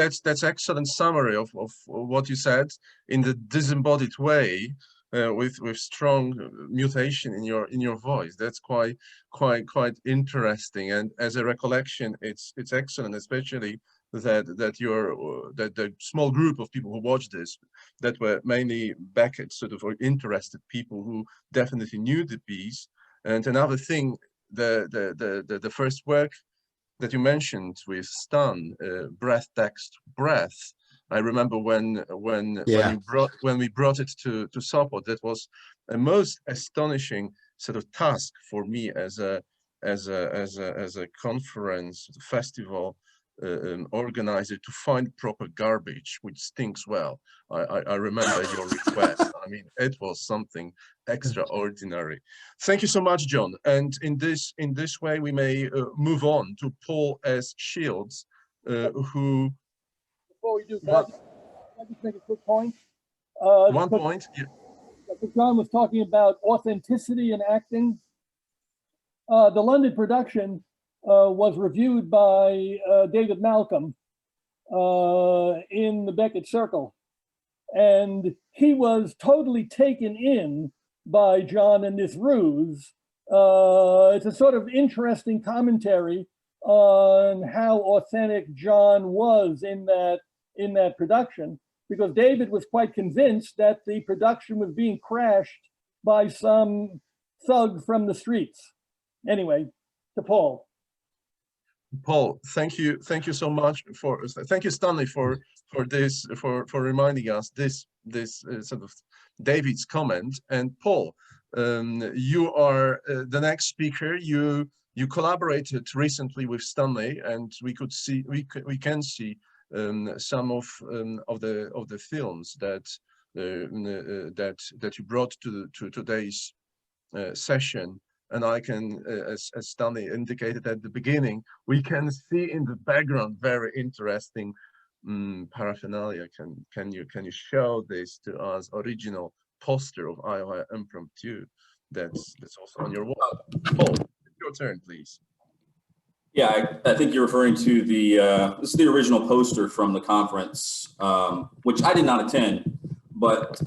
excellent summary of what you said in the disembodied way, with strong mutation in your voice. That's quite interesting, and as a recollection, it's excellent, especially that the small group of people who watched this, that were mainly Beckett sort of interested people who definitely knew the piece. And another thing, the first work that you mentioned with Stan, breath text breath. I remember when we brought it to Sopot, that was a most astonishing sort of task for me as a conference festival organizer, to find proper garbage which stinks well. I remember your request. I mean, it was something extraordinary. Thank you so much, John. And in this way, we may move on to Paul S. Shields, who. Before we do that, I'll just make a quick point. One point. Yeah. John was talking about authenticity in acting. The London production was reviewed by David Malcolm in the Beckett Circle. and he was totally taken in by John and this ruse. It's a sort of interesting commentary on how authentic John was in that production, because David was quite convinced that the production was being crashed by some thug from the streets. Anyway, to Paul. Paul, thank you so much thank you, Stanley, for reminding us this sort of David's comment. And Paul, you are the next speaker. You collaborated recently with Stanley, and we can see some of the films that you brought to today's session. And I can, as Stanley indicated at the beginning, we can see in the background very interesting paraphernalia. Can you show this to us? Original poster of Ohio Impromptu that's also on your wall. Paul, it's your turn, please. Yeah, I think you're referring to this is the original poster from the conference, which I did not attend, but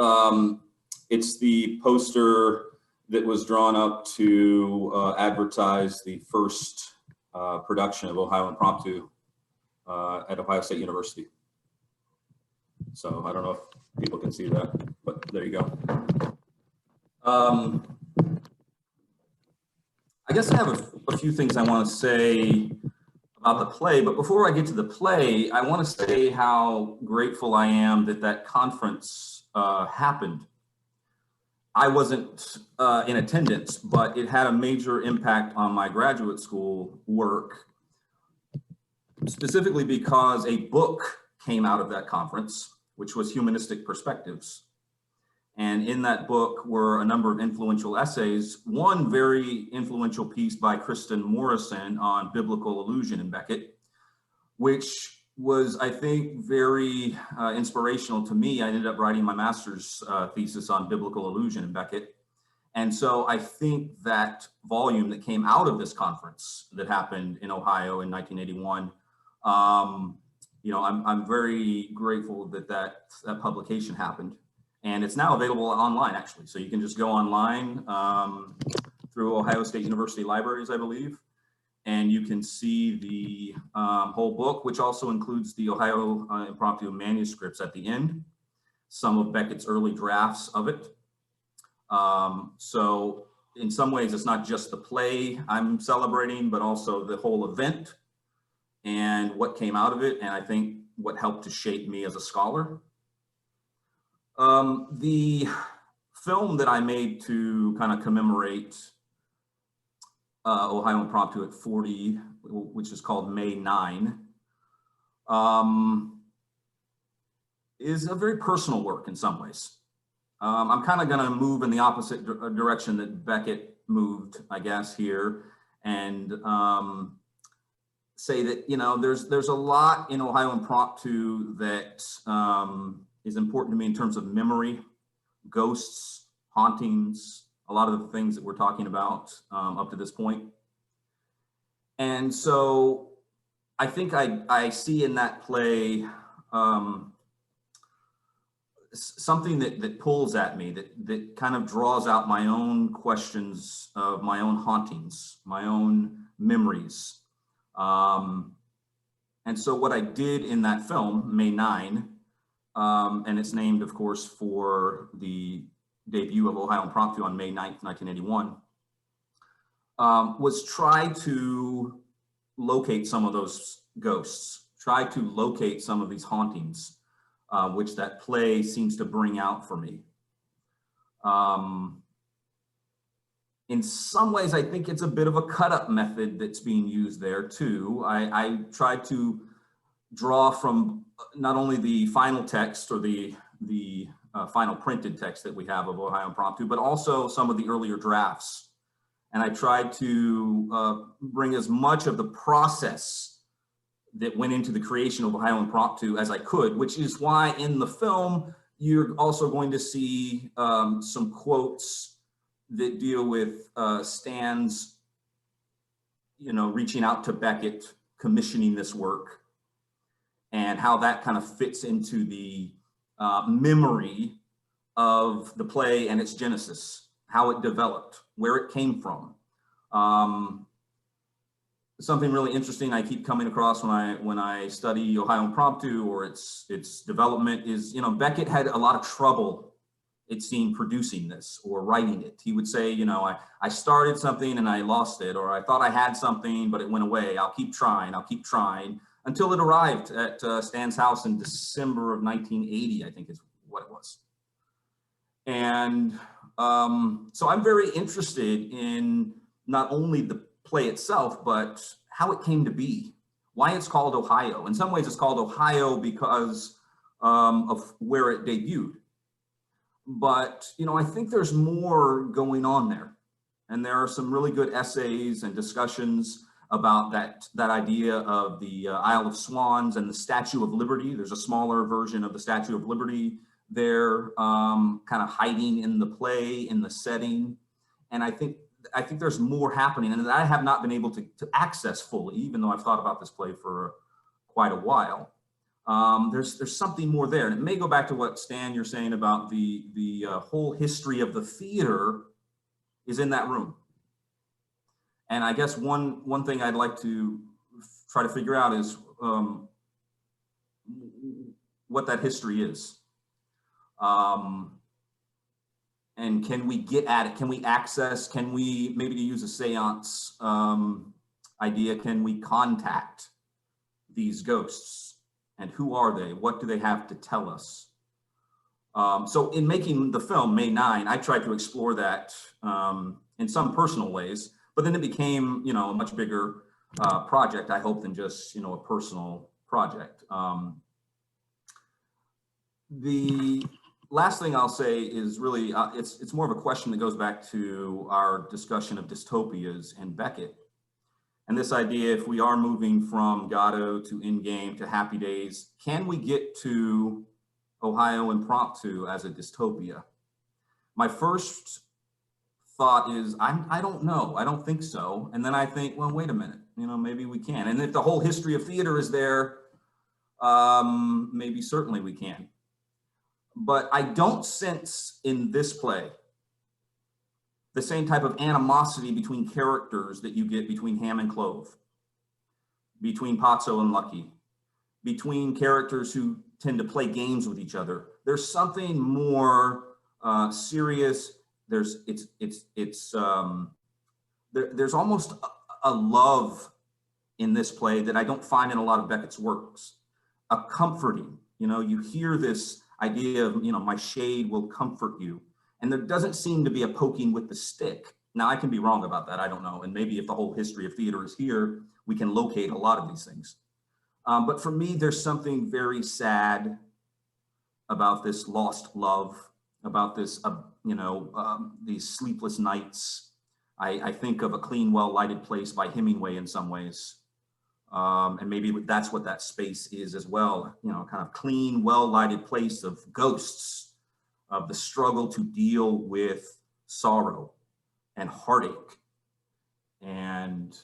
it's the poster that was drawn up to advertise the first production of Ohio Impromptu at Ohio State University. So I don't know if people can see that, but there you go. I guess I have a few things I want to say about the play, but before I get to the play, I want to say how grateful I am that conference happened. I wasn't in attendance, but it had a major impact on my graduate school work, specifically because a book came out of that conference, which was Humanistic Perspectives. And in that book were a number of influential essays, one very influential piece by Kristen Morrison on biblical illusion in Beckett, which was, I think, very inspirational to me. I ended up writing my master's thesis on biblical illusion in Beckett. And so I think that volume that came out of this conference that happened in Ohio in 1981, I'm very grateful that publication happened. And it's now available online, actually. So you can just go online through Ohio State University libraries, I believe. And you can see the whole book, which also includes the Ohio Impromptu manuscripts at the end, some of Beckett's early drafts of it. So in some ways, it's not just the play I'm celebrating, but also the whole event and what came out of it. And I think what helped to shape me as a scholar. The film that I made to kind of commemorate Ohio Impromptu at 40, which is called May 9, is a very personal work in some ways. I'm kind of going to move in the opposite direction that Beckett moved, I guess, here, and say that, there's a lot in Ohio Impromptu that is important to me in terms of memory, ghosts, hauntings, a lot of the things that we're talking about up to this point. And so I think I see in that play something that pulls at me, that kind of draws out my own questions of my own hauntings, my own memories. And so what I did in that film, May 9, and it's named, of course, for the debut of Ohio Impromptu on May 9th, 1981, was try to locate some of those ghosts, try to locate some of these hauntings, which that play seems to bring out for me. In some ways, I think it's a bit of a cut-up method that's being used there too. I tried to draw from not only the final text or the final printed text that we have of Ohio Impromptu, but also some of the earlier drafts. And I tried to bring as much of the process that went into the creation of Ohio Impromptu as I could, which is why in the film, you're also going to see some quotes that deal with Stan's, reaching out to Beckett, commissioning this work, and how that kind of fits into the memory of the play and its genesis, how it developed, where it came from. Something really interesting I keep coming across when I study Ohio Impromptu or its development is, you know, Beckett had a lot of trouble, it seemed, producing this or writing it. He would say, you know, I started something and I lost it, or I thought I had something but it went away. I'll keep trying, until it arrived at Stan's house in December of 1980, I think is what it was. And so I'm very interested in not only the play itself, but how it came to be, why it's called Ohio. In some ways it's called Ohio because of where it debuted. But, you know, I think there's more going on there. And there are some really good essays and discussions about that idea of the Isle of Swans and the Statue of Liberty. There's a smaller version of the Statue of Liberty there, kind of hiding in the play, in the setting. And I think there's more happening, and that I have not been able to access fully, even though I've thought about this play for quite a while. There's something more there, and it may go back to what, Stan, you're saying about the whole history of the theater is in that room. And I guess one thing I'd like to try to figure out is what that history is. And can we get at it? Can we access, can we, maybe to use a seance idea, can we contact these ghosts? And who are they? What do they have to tell us? So in making the film, May 9, I tried to explore that in some personal ways, but then it became, you know, a much bigger project, I hope, than just, you know, a personal project. The last thing I'll say is really, it's more of a question that goes back to our discussion of dystopias and Beckett. And this idea, if we are moving from Gatto to Endgame to Happy Days, can we get to Ohio Impromptu as a dystopia? My first thought is, I don't know, I don't think so. And then I think, well, wait a minute, you know, maybe we can. And if the whole history of theater is there, maybe certainly we can. But I don't sense in this play the same type of animosity between characters that you get between Ham and Clove, between Pazzo and Lucky, between characters who tend to play games with each other. There's something more serious. There's almost a love in this play that I don't find in a lot of Beckett's works. A comforting, you know, you hear this idea of, you know, my shade will comfort you. And there doesn't seem to be a poking with the stick. Now, I can be wrong about that, I don't know. And maybe if the whole history of theater is here, we can locate a lot of these things. But for me, there's something very sad about this lost love, about this, you know, these sleepless nights. I think of A Clean, Well-Lighted Place by Hemingway in some ways. And maybe that's what that space is as well, you know, kind of clean, well-lighted place of ghosts, of the struggle to deal with sorrow and heartache. And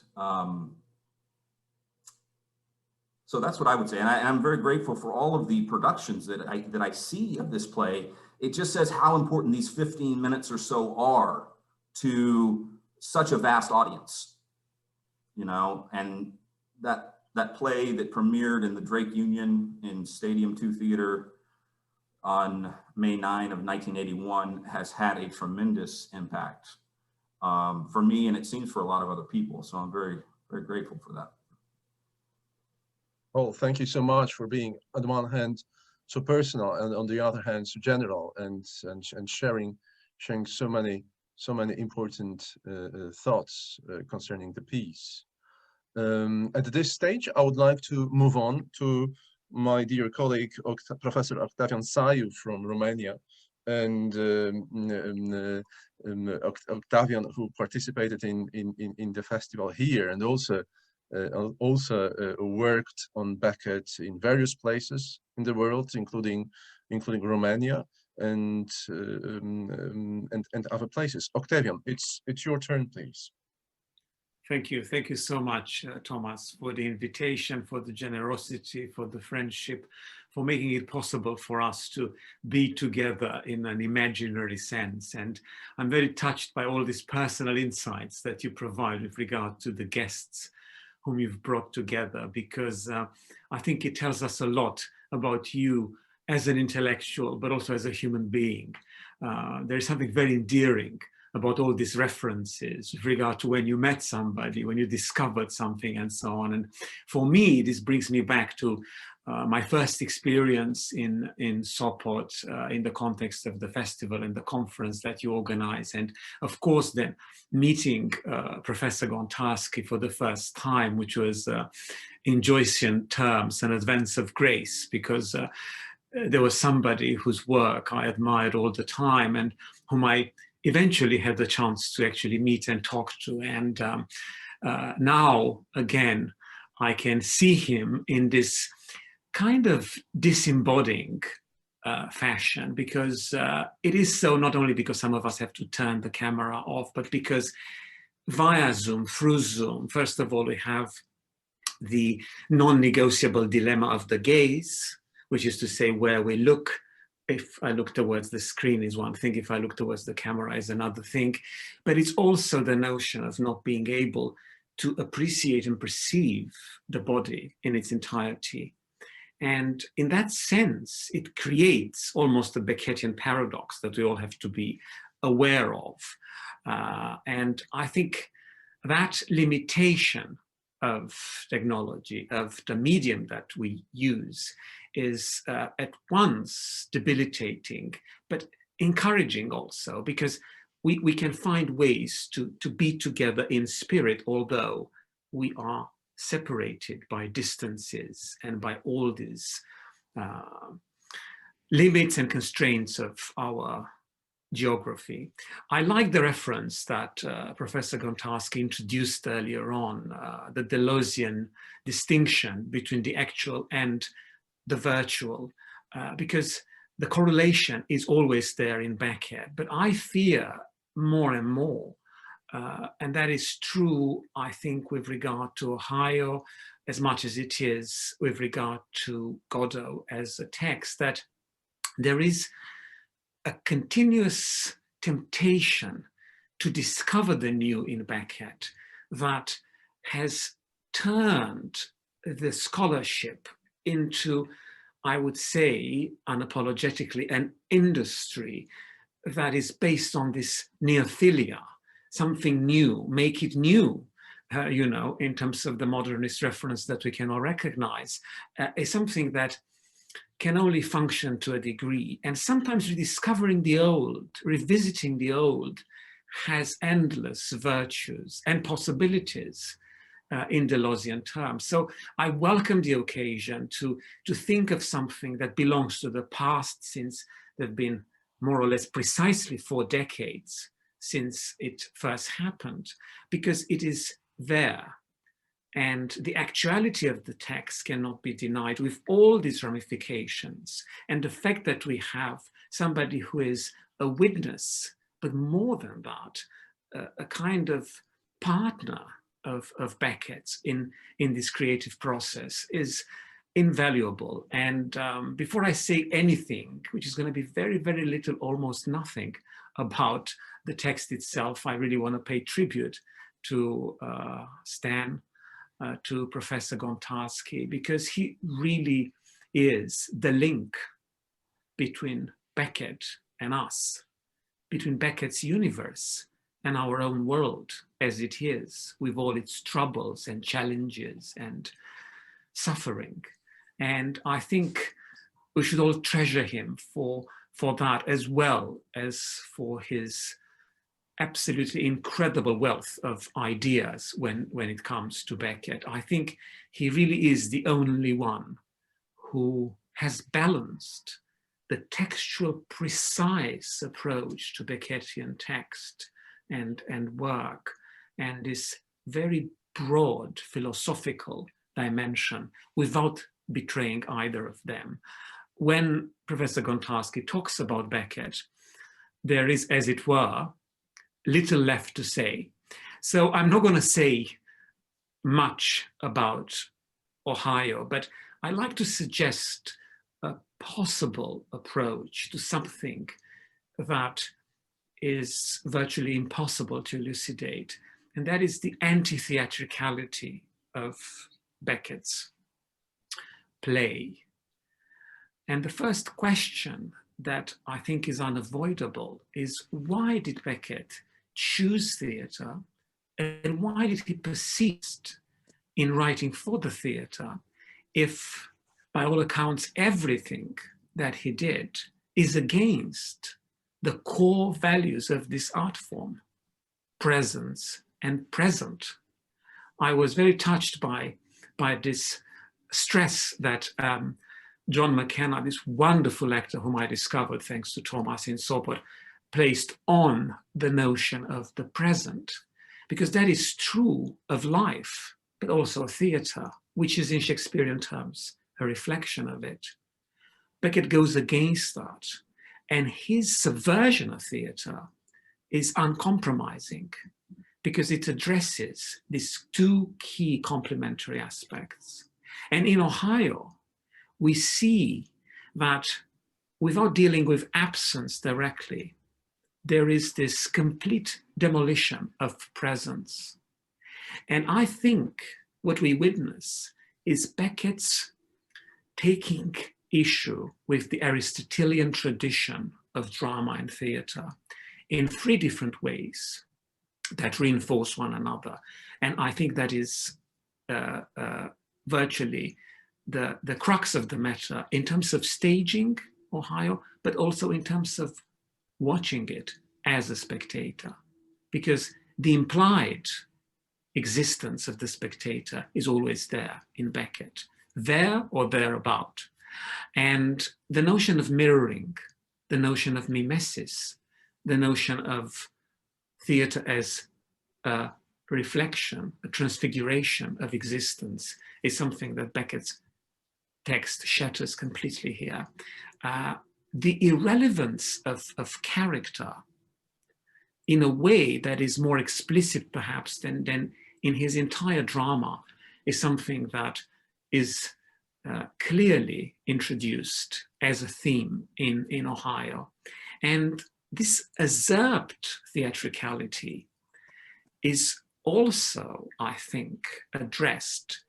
so that's what I would say. And I'm very grateful for all of the productions that I see of this play. It just says how important these 15 minutes or so are to such a vast audience, you know, and that play that premiered in the Drake Union in Stadium 2 Theater on May 9 of 1981 has had a tremendous impact for me, and it seems for a lot of other people. So I'm very, very grateful for that. Oh, thank you so much for being, on the one hand, so personal, and on the other hand, so general, and sharing so many important thoughts concerning the piece. At this stage, I would like to move on to my dear colleague, Professor Octavian Saiu from Romania, and Octavian, who participated in the festival here, and also worked on Beckett in various places in the world, including Romania and other places. Octavian, it's your turn, please. Thank you so much, Thomas, for the invitation, for the generosity, for the friendship, for making it possible for us to be together in an imaginary sense. And I'm very touched by all these personal insights that you provide with regard to the guests whom you've brought together, because I think it tells us a lot about you as an intellectual, but also as a human being. There is something very endearing about all these references with regard to when you met somebody, when you discovered something, and so on. And for me, this brings me back to my first experience in Sopot in the context of the festival and the conference that you organize. And of course, then meeting Professor Gontarski for the first time, which was in Joycean terms, an advance of grace, because there was somebody whose work I admired all the time and whom I eventually had the chance to actually meet and talk to. And now, again, I can see him in this kind of disembodying fashion, because it is so, not only because some of us have to turn the camera off, but because via Zoom, through Zoom, first of all, we have the non-negotiable dilemma of the gaze, which is to say where we look. If I look towards the screen is one thing, if I look towards the camera is another thing. But it's also the notion of not being able to appreciate and perceive the body in its entirety. And in that sense, it creates almost a Beckettian paradox that we all have to be aware of. And I think that limitation of technology, of the medium that we use, is at once debilitating, but encouraging also, because we can find ways to be together in spirit, although we are separated by distances and by all these limits and constraints of our geography. I like the reference that Professor Gontarski introduced earlier on, the Deleuzian distinction between the actual and the virtual, because the correlation is always there in Beckett. But I fear more and more, and that is true, I think, with regard to Ohio, as much as it is with regard to Godot as a text, that there is a continuous temptation to discover the new in Beckett that has turned the scholarship into, I would say, unapologetically, an industry that is based on this neophilia, something new, make it new, you know, in terms of the modernist reference that we can all recognize, is something that can only function to a degree. And sometimes rediscovering the old, revisiting the old, has endless virtues and possibilities in Deleuzian terms. So I welcome the occasion to think of something that belongs to the past, since there have been more or less precisely 4 decades since it first happened, because it is there. And the actuality of the text cannot be denied, with all these ramifications. And the fact that we have somebody who is a witness, but more than that, a kind of partner of Beckett's in this creative process is invaluable. And before I say anything, which is going to be very, very little, almost nothing about the text itself, I really want to pay tribute to Stan, to Professor Gontarski, because he really is the link between Beckett and us, between Beckett's universe and our own world as it is, with all its troubles and challenges and suffering. And I think we should all treasure him for that, as well as for his absolutely incredible wealth of ideas when it comes to Beckett. I think he really is the only one who has balanced the textual, precise approach to Beckettian text and work, and this very broad philosophical dimension without betraying either of them. When Professor Gontarski talks about Beckett, there is, as it were, little left to say. So I'm not going to say much about Ohio, but I like to suggest impossible approach to something that is virtually impossible to elucidate, and that is the anti-theatricality of Beckett's play. And the first question that I think is unavoidable is, why did Beckett choose theatre, and why did he persist in writing for the theatre if, by all accounts, everything that he did is against the core values of this art form, presence and present? I was very touched by this stress that John McKenna, this wonderful actor whom I discovered thanks to Thomas in Sopot, placed on the notion of the present, because that is true of life, but also theatre, which is in Shakespearean terms a reflection of it. Beckett goes against that, and his subversion of theatre is uncompromising, because it addresses these two key complementary aspects. And in Ohio, we see that without dealing with absence directly, there is this complete demolition of presence. And I think what we witness is Beckett's taking issue with the Aristotelian tradition of drama and theatre in three different ways that reinforce one another. And I think that is virtually the crux of the matter in terms of staging Ohio, but also in terms of watching it as a spectator, because the implied existence of the spectator is always there in Beckett, there or thereabout. And the notion of mirroring, the notion of mimesis, the notion of theatre as a reflection, a transfiguration of existence, is something that Beckett's text shatters completely here. The irrelevance of character in a way that is more explicit perhaps than in his entire drama is something that is clearly introduced as a theme in Ohio. And this usurped theatricality is also, I think, addressed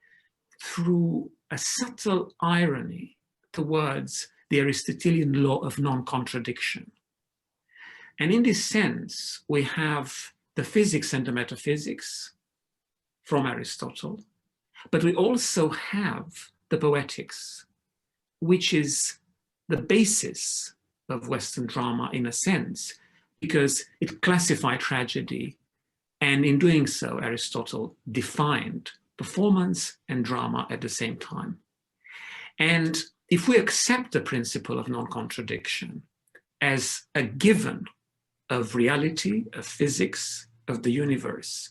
through a subtle irony towards the Aristotelian law of non-contradiction. And in this sense, we have the physics and the metaphysics from Aristotle, but we also have the poetics, which is the basis of Western drama in a sense, because it classified tragedy, and in doing so, Aristotle defined performance and drama at the same time. And if we accept the principle of non-contradiction as a given of reality, of physics, of the universe,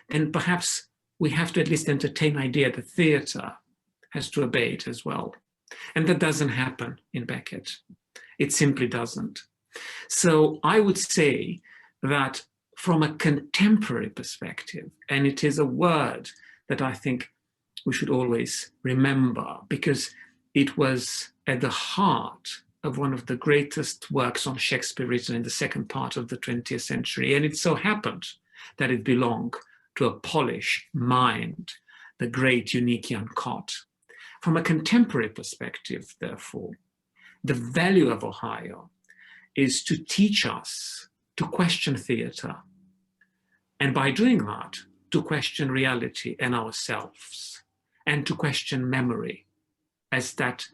then perhaps we have to at least entertain the idea that theatre has to obey it as well. And that doesn't happen in Beckett. It simply doesn't. So I would say that from a contemporary perspective, and it is a word that I think we should always remember, because it was at the heart of one of the greatest works on Shakespeare written in the second part of the 20th century. And it so happened that it belonged to a Polish mind, the great Eunuchian Cot. From a contemporary perspective, therefore, the value of Ohio is to teach us to question theatre, and by doing that, to question reality and ourselves, and to question memory as that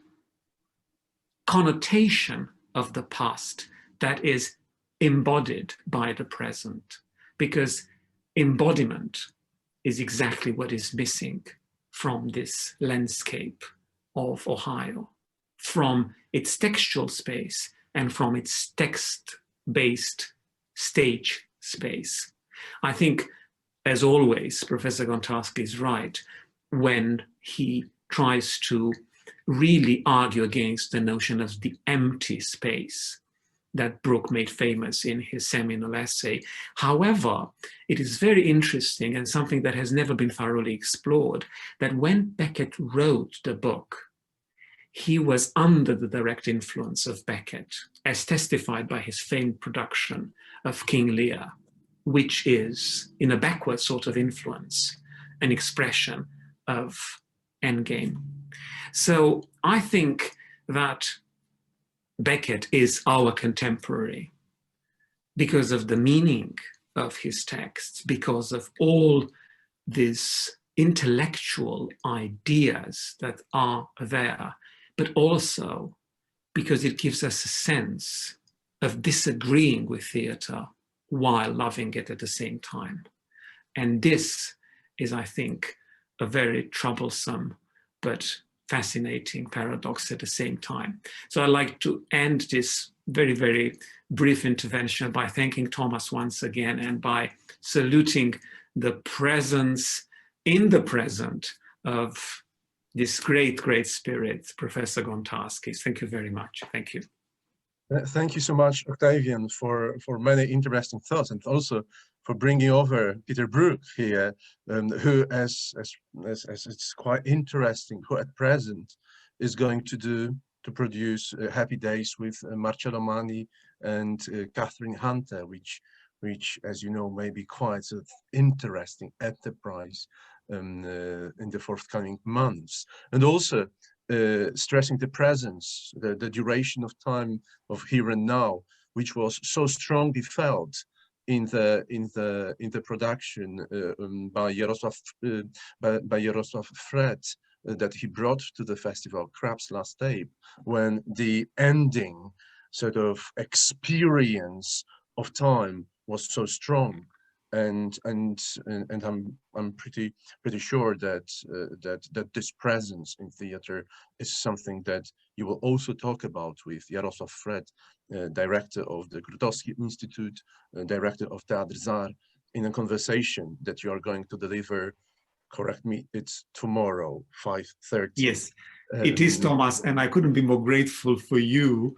connotation of the past that is embodied by the present, because embodiment is exactly what is missing from this landscape of Ohio, from its textual space and from its text-based stage space. I think, as always, Professor Gontarski is right when he tries to really argue against the notion of the empty space that Brooke made famous in his seminal essay. However, it is very interesting, and something that has never been thoroughly explored, that when Beckett wrote the book, he was under the direct influence of Beckett, as testified by his famed production of King Lear, which is, in a backward sort of influence, an expression of Endgame. So I think that Beckett is our contemporary because of the meaning of his texts, because of all these intellectual ideas that are there, but also because it gives us a sense of disagreeing with theatre while loving it at the same time. And this is, I think, a very troublesome but fascinating paradox at the same time. So I'd like to end this very, very brief intervention by thanking Thomas once again and by saluting the presence in the present of this great, great spirit, Professor Gontarski. Thank you very much. Thank you. Thank you so much, Octavian, for many interesting thoughts, and also for bringing over Peter Brook here, who, as it's quite interesting, who at present is going to produce Happy Days with Marcello Mani and Catherine Hunter, which, as you know, may be quite an interesting enterprise in the forthcoming months, and also stressing the presence, the duration of time of here and now, which was so strongly felt in the production by Jarosław Fred that he brought to the festival, Crab's Last Tape, when the ending sort of experience of time was so strong. And I'm pretty sure that this presence in theater is something that you will also talk about with Jarosław Fred, director of the Grotowski Institute, director of Teatr Zar, in a conversation that you are going to deliver. Correct me, it's tomorrow, 5:30. Yes, it is, Thomas, and I couldn't be more grateful for you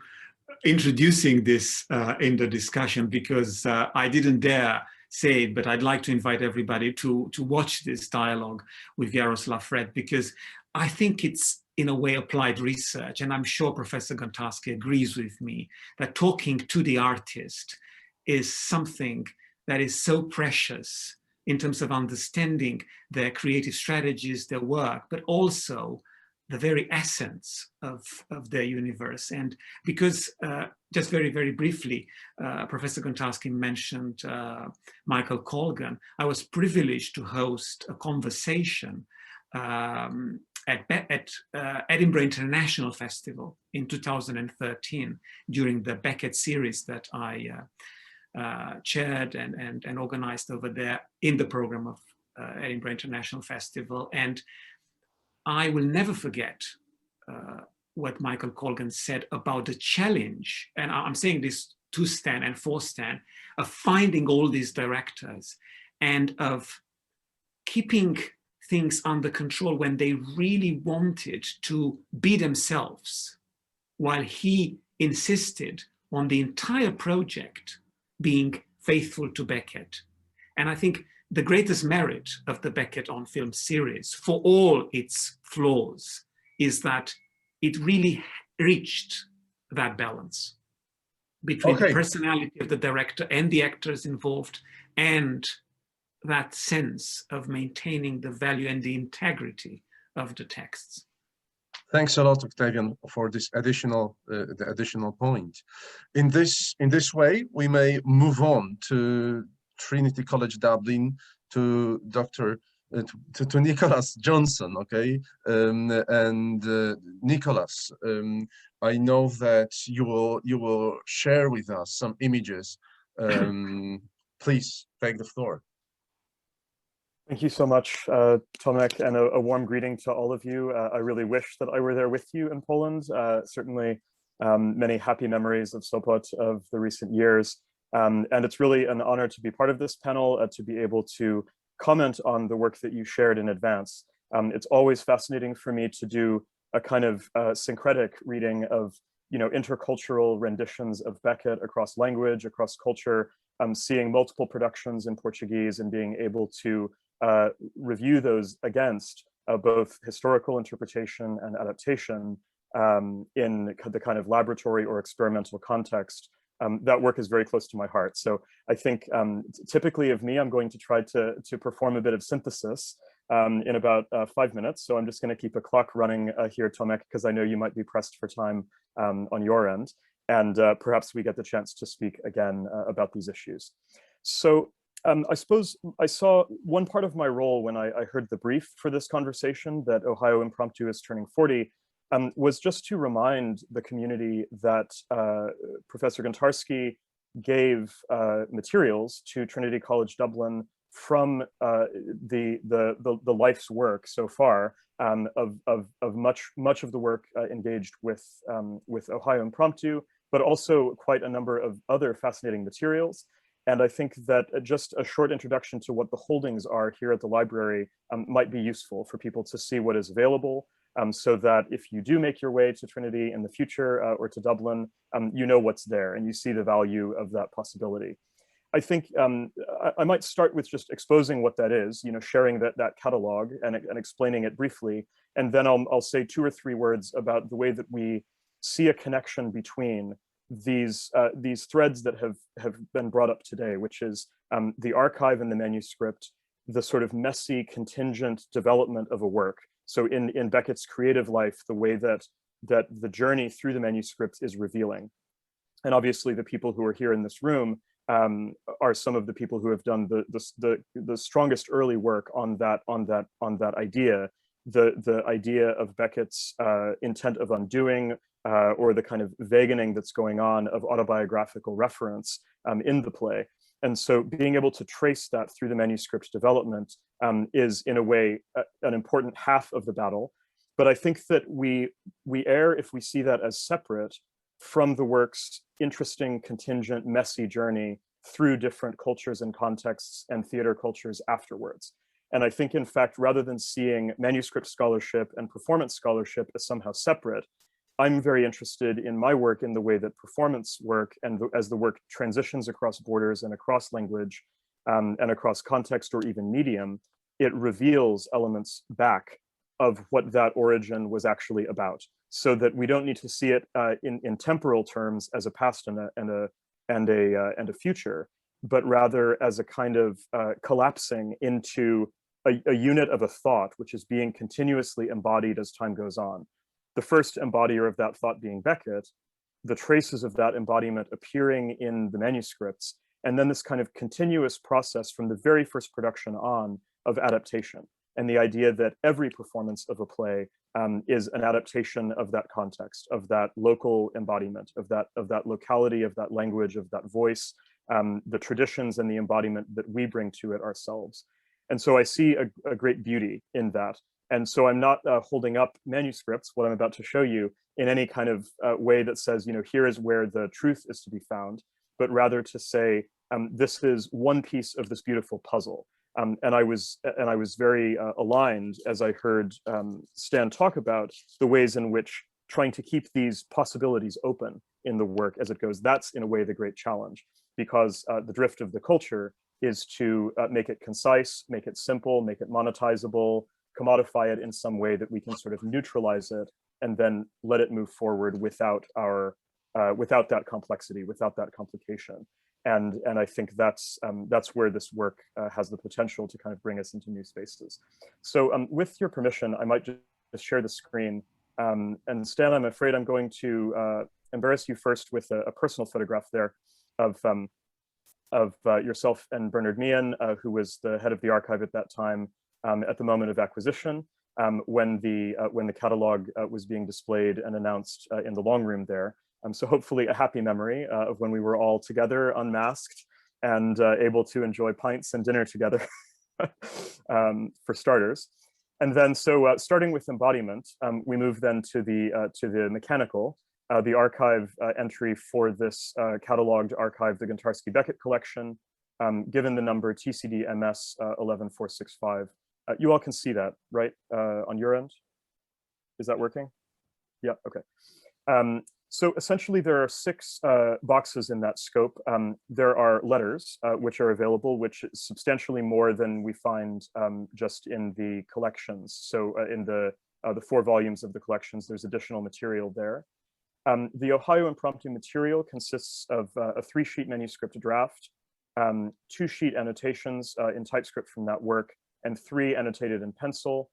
introducing this in the discussion, because I didn't dare say it, but I'd like to invite everybody to watch this dialogue with Jarosław Fred, because I think it's in a way applied research, and I'm sure Professor Gontarski agrees with me that talking to the artist is something that is so precious in terms of understanding their creative strategies, their work, but also the very essence of their universe. And because, just very, very briefly, Professor Gontarski mentioned Michael Colgan, I was privileged to host a conversation at Edinburgh International Festival in 2013 during the Beckett series that I chaired and organized over there in the program of Edinburgh International Festival. And I will never forget what Michael Colgan said about the challenge, and I'm saying this to Stan and for Stan, of finding all these directors and of keeping things under control when they really wanted to be themselves, while he insisted on the entire project being faithful to Beckett. And I think the greatest merit of the Beckett on Film series, for all its flaws, is that it really reached that balance between the personality of the director and the actors involved, and that sense of maintaining the value and the integrity of the texts. Thanks a lot, Octavian, for this additional point. In this way, we may move on to Trinity College Dublin, to to Nicholas Johnson, okay? And Nicholas, I know that you will share with us some images. Please take the floor. Thank you so much, Tomek, and a warm greeting to all of you. I really wish that I were there with you in Poland. Certainly many happy memories of Sopot of the recent years. And it's really an honor to be part of this panel, to be able to comment on the work that you shared in advance. It's always fascinating for me to do a kind of syncretic reading of, intercultural renditions of Beckett across language, across culture, seeing multiple productions in Portuguese and being able to review those against both historical interpretation and adaptation, in the kind of laboratory or experimental context, that work is very close to my heart. So I think typically of me, I'm going to try to perform a bit of synthesis in about 5 minutes. So I'm just going to keep a clock running here, Tomek, because I know you might be pressed for time on your end. And perhaps we get the chance to speak again about these issues. So I suppose I saw one part of my role when I heard the brief for this conversation that Ohio Impromptu is turning 40, was just to remind the community that Professor Gontarski gave materials to Trinity College Dublin from the life's work so far of much of the work engaged with Ohio Impromptu, but also quite a number of other fascinating materials. And I think that just a short introduction to what the holdings are here at the library might be useful for people to see what is available, so that if you do make your way to Trinity in the future or to Dublin, you know what's there and you see the value of that possibility. I think I might start with just exposing what that is, sharing that catalog and explaining it briefly. And then I'll say 2 or 3 words about the way that we see a connection between these threads that have been brought up today, which is the archive and the manuscript, the sort of messy contingent development of a work. So in Beckett's creative life, the way that the journey through the manuscript is revealing. And obviously the people who are here in this room are some of the people who have done the strongest early work on that idea, the idea of Beckett's intent of undoing, or the kind of vaguening that's going on of autobiographical reference in the play. And so being able to trace that through the manuscript development is in a way an important half of the battle. But I think that we err if we see that as separate from the work's interesting, contingent, messy journey through different cultures and contexts and theater cultures afterwards. And I think, in fact, rather than seeing manuscript scholarship and performance scholarship as somehow separate, I'm very interested in my work in the way that performance work, and as the work transitions across borders and across language and across context or even medium, it reveals elements back of what that origin was actually about, so that we don't need to see it in temporal terms as a past and a future, but rather as a kind of collapsing into a unit of a thought, which is being continuously embodied as time goes on. The first embodier of that thought being Beckett, the traces of that embodiment appearing in the manuscripts, and then this kind of continuous process from the very first production on of adaptation, and the idea that every performance of a play is an adaptation of that context, of that local embodiment, of that locality, of that language, of that voice, the traditions and the embodiment that we bring to it ourselves. And so I see a great beauty in that. And so I'm not holding up manuscripts, what I'm about to show you, in any kind of way that says, here is where the truth is to be found, but rather to say, this is one piece of this beautiful puzzle. And I was very aligned as I heard Stan talk about the ways in which trying to keep these possibilities open in the work as it goes. That's in a way the great challenge, because the drift of the culture is to make it concise, make it simple, make it monetizable, commodify it in some way that we can sort of neutralize it and then let it move forward without that complexity, without that complication. And I think that's where this work has the potential to kind of bring us into new spaces. So with your permission, I might just share the screen. And Stan, I'm afraid I'm going to embarrass you first with a personal photograph there of yourself and Bernard Meehan, who was the head of the archive at that time, at the moment of acquisition, when the catalog was being displayed and announced in the long room there. So hopefully a happy memory of when we were all together, unmasked, and able to enjoy pints and dinner together, for starters. And then, so starting with embodiment, we move then to the mechanical. The archive entry for this cataloged archive, the Gontarski Beckett collection, given the number TCD MS 11465. You all can see that, right, on your end? Is that working? Yeah, okay. So essentially there are 6 boxes in that scope. There are letters which are available, which is substantially more than we find just in the collections. So in the the 4 volumes of the collections. There's additional material there. The Ohio impromptu material consists of a 3-sheet manuscript draft, 2-sheet annotations in typescript from that work, and 3 annotated in pencil,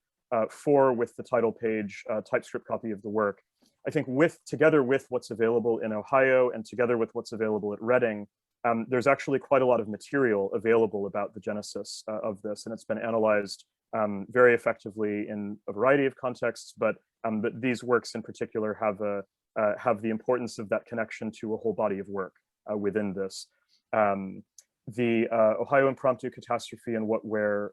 4 with the title page typescript copy of the work. I think together with what's available in Ohio and together with what's available at Reading, there's actually quite a lot of material available about the genesis of this, and it's been analyzed very effectively in a variety of contexts, but these works in particular have the importance of that connection to a whole body of work within this. The Ohio Impromptu Catastrophe and What Where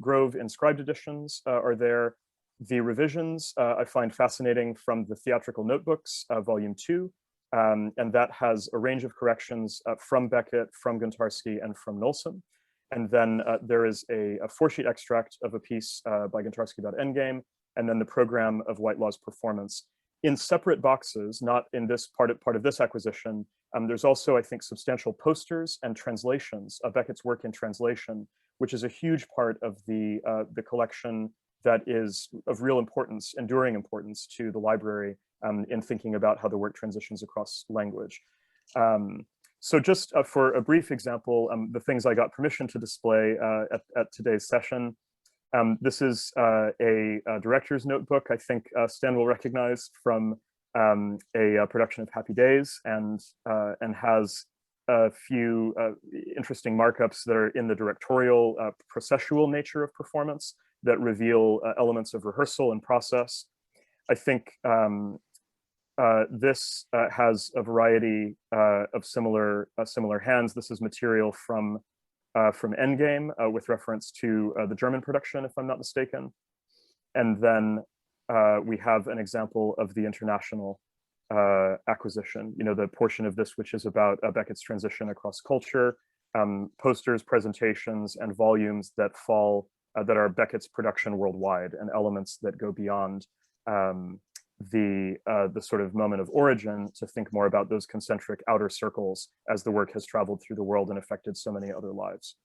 Grove inscribed editions are there. The revisions I find fascinating from the Theatrical Notebooks, Volume 2, and that has a range of corrections from Beckett, from Gontarski, and from Nolson. And then there is a 4-sheet extract of a piece by Gontarski about Endgame, and then the program of Whitelaw's performance. In separate boxes, not in this part of this acquisition, there's also, I think, substantial posters and translations of Beckett's work in translation, which is a huge part of the collection that is of real importance, enduring importance to the library in thinking about how the work transitions across language. So just for a brief example, the things I got permission to display at today's session. This is a director's notebook, I think Stan will recognize from a production of Happy Days, and has a few interesting markups that are in the directorial processual nature of performance that reveal elements of rehearsal and process. I think this has a variety of similar hands. This is material from Endgame with reference to the German production, if I'm not mistaken. And then we have an example of the international acquisition, the portion of this which is about Beckett's transition across culture, posters, presentations, and volumes that are Beckett's production worldwide, and elements that go beyond the sort of moment of origin to think more about those concentric outer circles as the work has traveled through the world and affected so many other lives.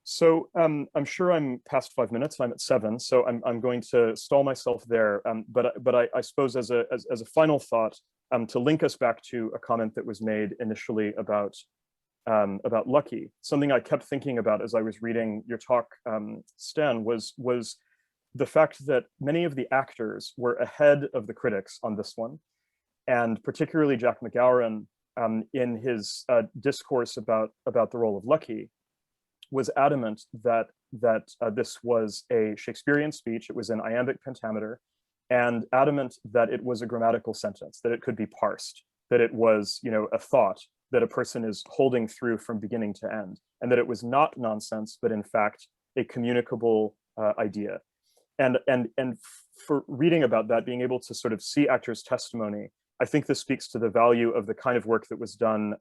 So I'm sure I'm past 5 minutes. I'm at 7, so I'm going to stall myself there. But I suppose as a final thought, to link us back to a comment that was made initially about Lucky, something I kept thinking about as I was reading your talk, Stan, was the fact that many of the actors were ahead of the critics on this one, and particularly Jack McGowan in his discourse about the role of Lucky was adamant that this was a Shakespearean speech. It was in iambic pentameter, and adamant that it was a grammatical sentence, that it could be parsed, that it was a thought that a person is holding through from beginning to end, and that it was not nonsense, but in fact a communicable idea. And for reading about that, being able to sort of see actors' testimony, I think this speaks to the value of the kind of work that was done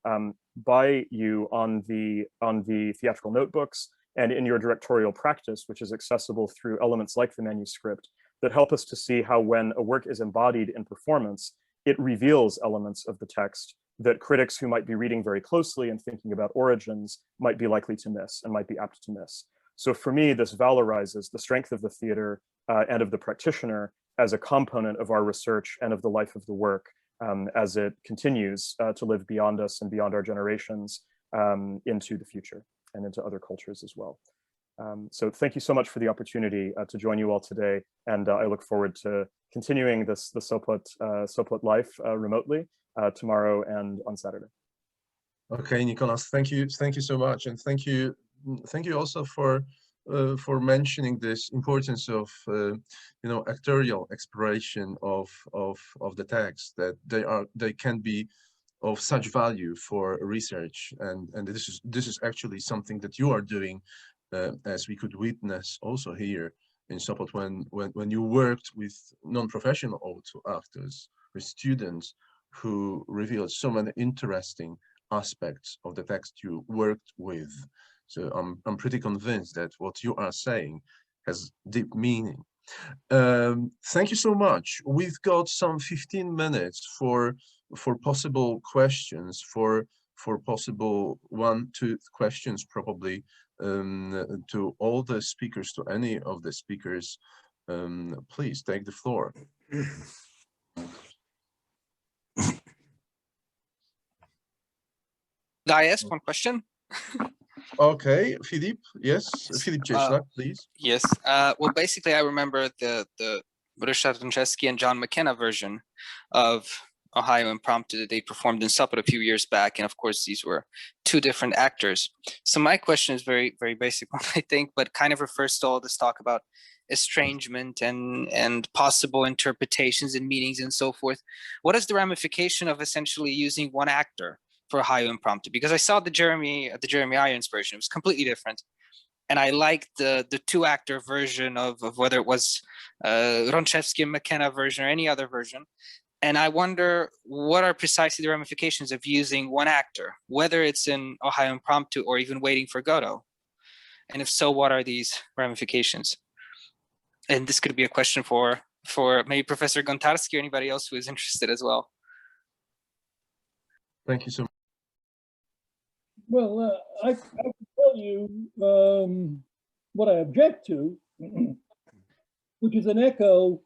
by you on the theatrical notebooks and in your directorial practice, which is accessible through elements like the manuscript that help us to see how when a work is embodied in performance, it reveals elements of the text that critics who might be reading very closely and thinking about origins might be likely to miss and might be apt to miss. So for me, this valorizes the strength of the theater and of the practitioner as a component of our research and of the life of the work as it continues to live beyond us and beyond our generations into the future and into other cultures as well. So thank you so much for the opportunity to join you all today, and I look forward to continuing the Sopot life remotely tomorrow and on Saturday. Okay, Nicholas, thank you so much, and thank you also for mentioning this importance of actorial exploration of the text, that they can be of such value for research, and this is actually something that you are doing, as we could witness also here in Sopot when you worked with non-professional actors, with students who revealed so many interesting aspects of the text you worked with. So I'm pretty convinced that what you are saying has deep meaning. Thank you so much. We've got some 15 minutes for possible questions, for possible 1-2 questions probably to all the speakers, to any of the speakers. Please take the floor. I ask one question? Okay, Philippe, yes, Philippe Cieślak, please. Yes, well, basically I remember the Ryszard Rączewski and John McKenna version of Ohio Impromptu that they performed in Sopot a few years back. And of course, these were two different actors. So my question is very, very basic one, I think, but kind of refers to all this talk about estrangement and possible interpretations and meanings and so forth. What is the ramification of essentially using one actor for Ohio Impromptu? Because I saw the Jeremy Irons version, it was completely different. And I liked the two-actor version of whether it was Rączewski and McKenna version or any other version. And I wonder what are precisely the ramifications of using one actor, whether it's in Ohio Impromptu or even Waiting for Godot. And if so, what are these ramifications? And this could be a question for maybe Professor Gontarski or anybody else who is interested as well. Thank you so much. Well, I can tell you what I object to, which is an echo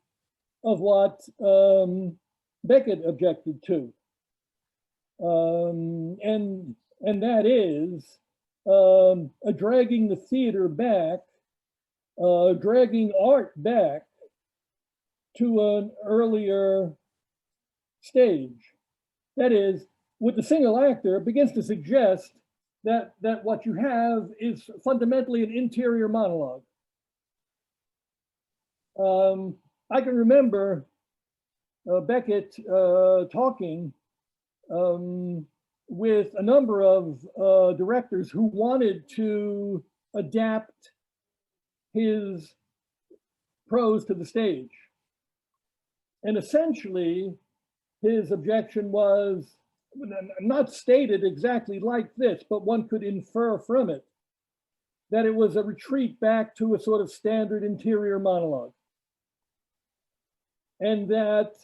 of what Beckett objected to, and that is dragging the theater back, dragging art back to an earlier stage. That is, with the single actor, begins to suggest that what you have is fundamentally an interior monologue. I can remember Beckett talking with a number of directors who wanted to adapt his prose to the stage. And essentially, his objection was not stated exactly like this, but one could infer from it that it was a retreat back to a sort of standard interior monologue. And that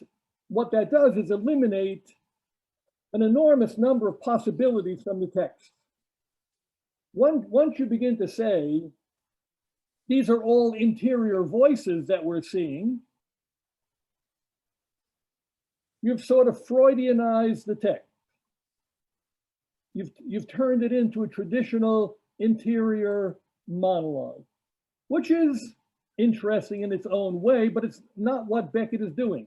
what that does is eliminate an enormous number of possibilities from the text. Once you begin to say, these are all interior voices that we're seeing, you've sort of Freudianized the text. You've turned it into a traditional interior monologue, which is interesting in its own way, but it's not what Beckett is doing.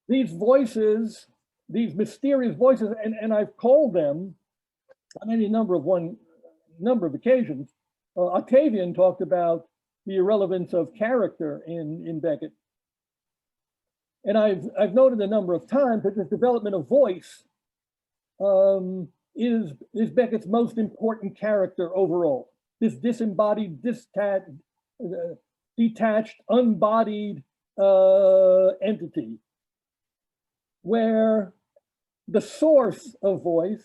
These voices, these mysterious voices, and I've called them on any number of occasions. Octavian talked about the irrelevance of character in Beckett. And I've noted a number of times that this development of voice is Beckett's most important character overall. This disembodied, detached, unbodied entity, where the source of voice,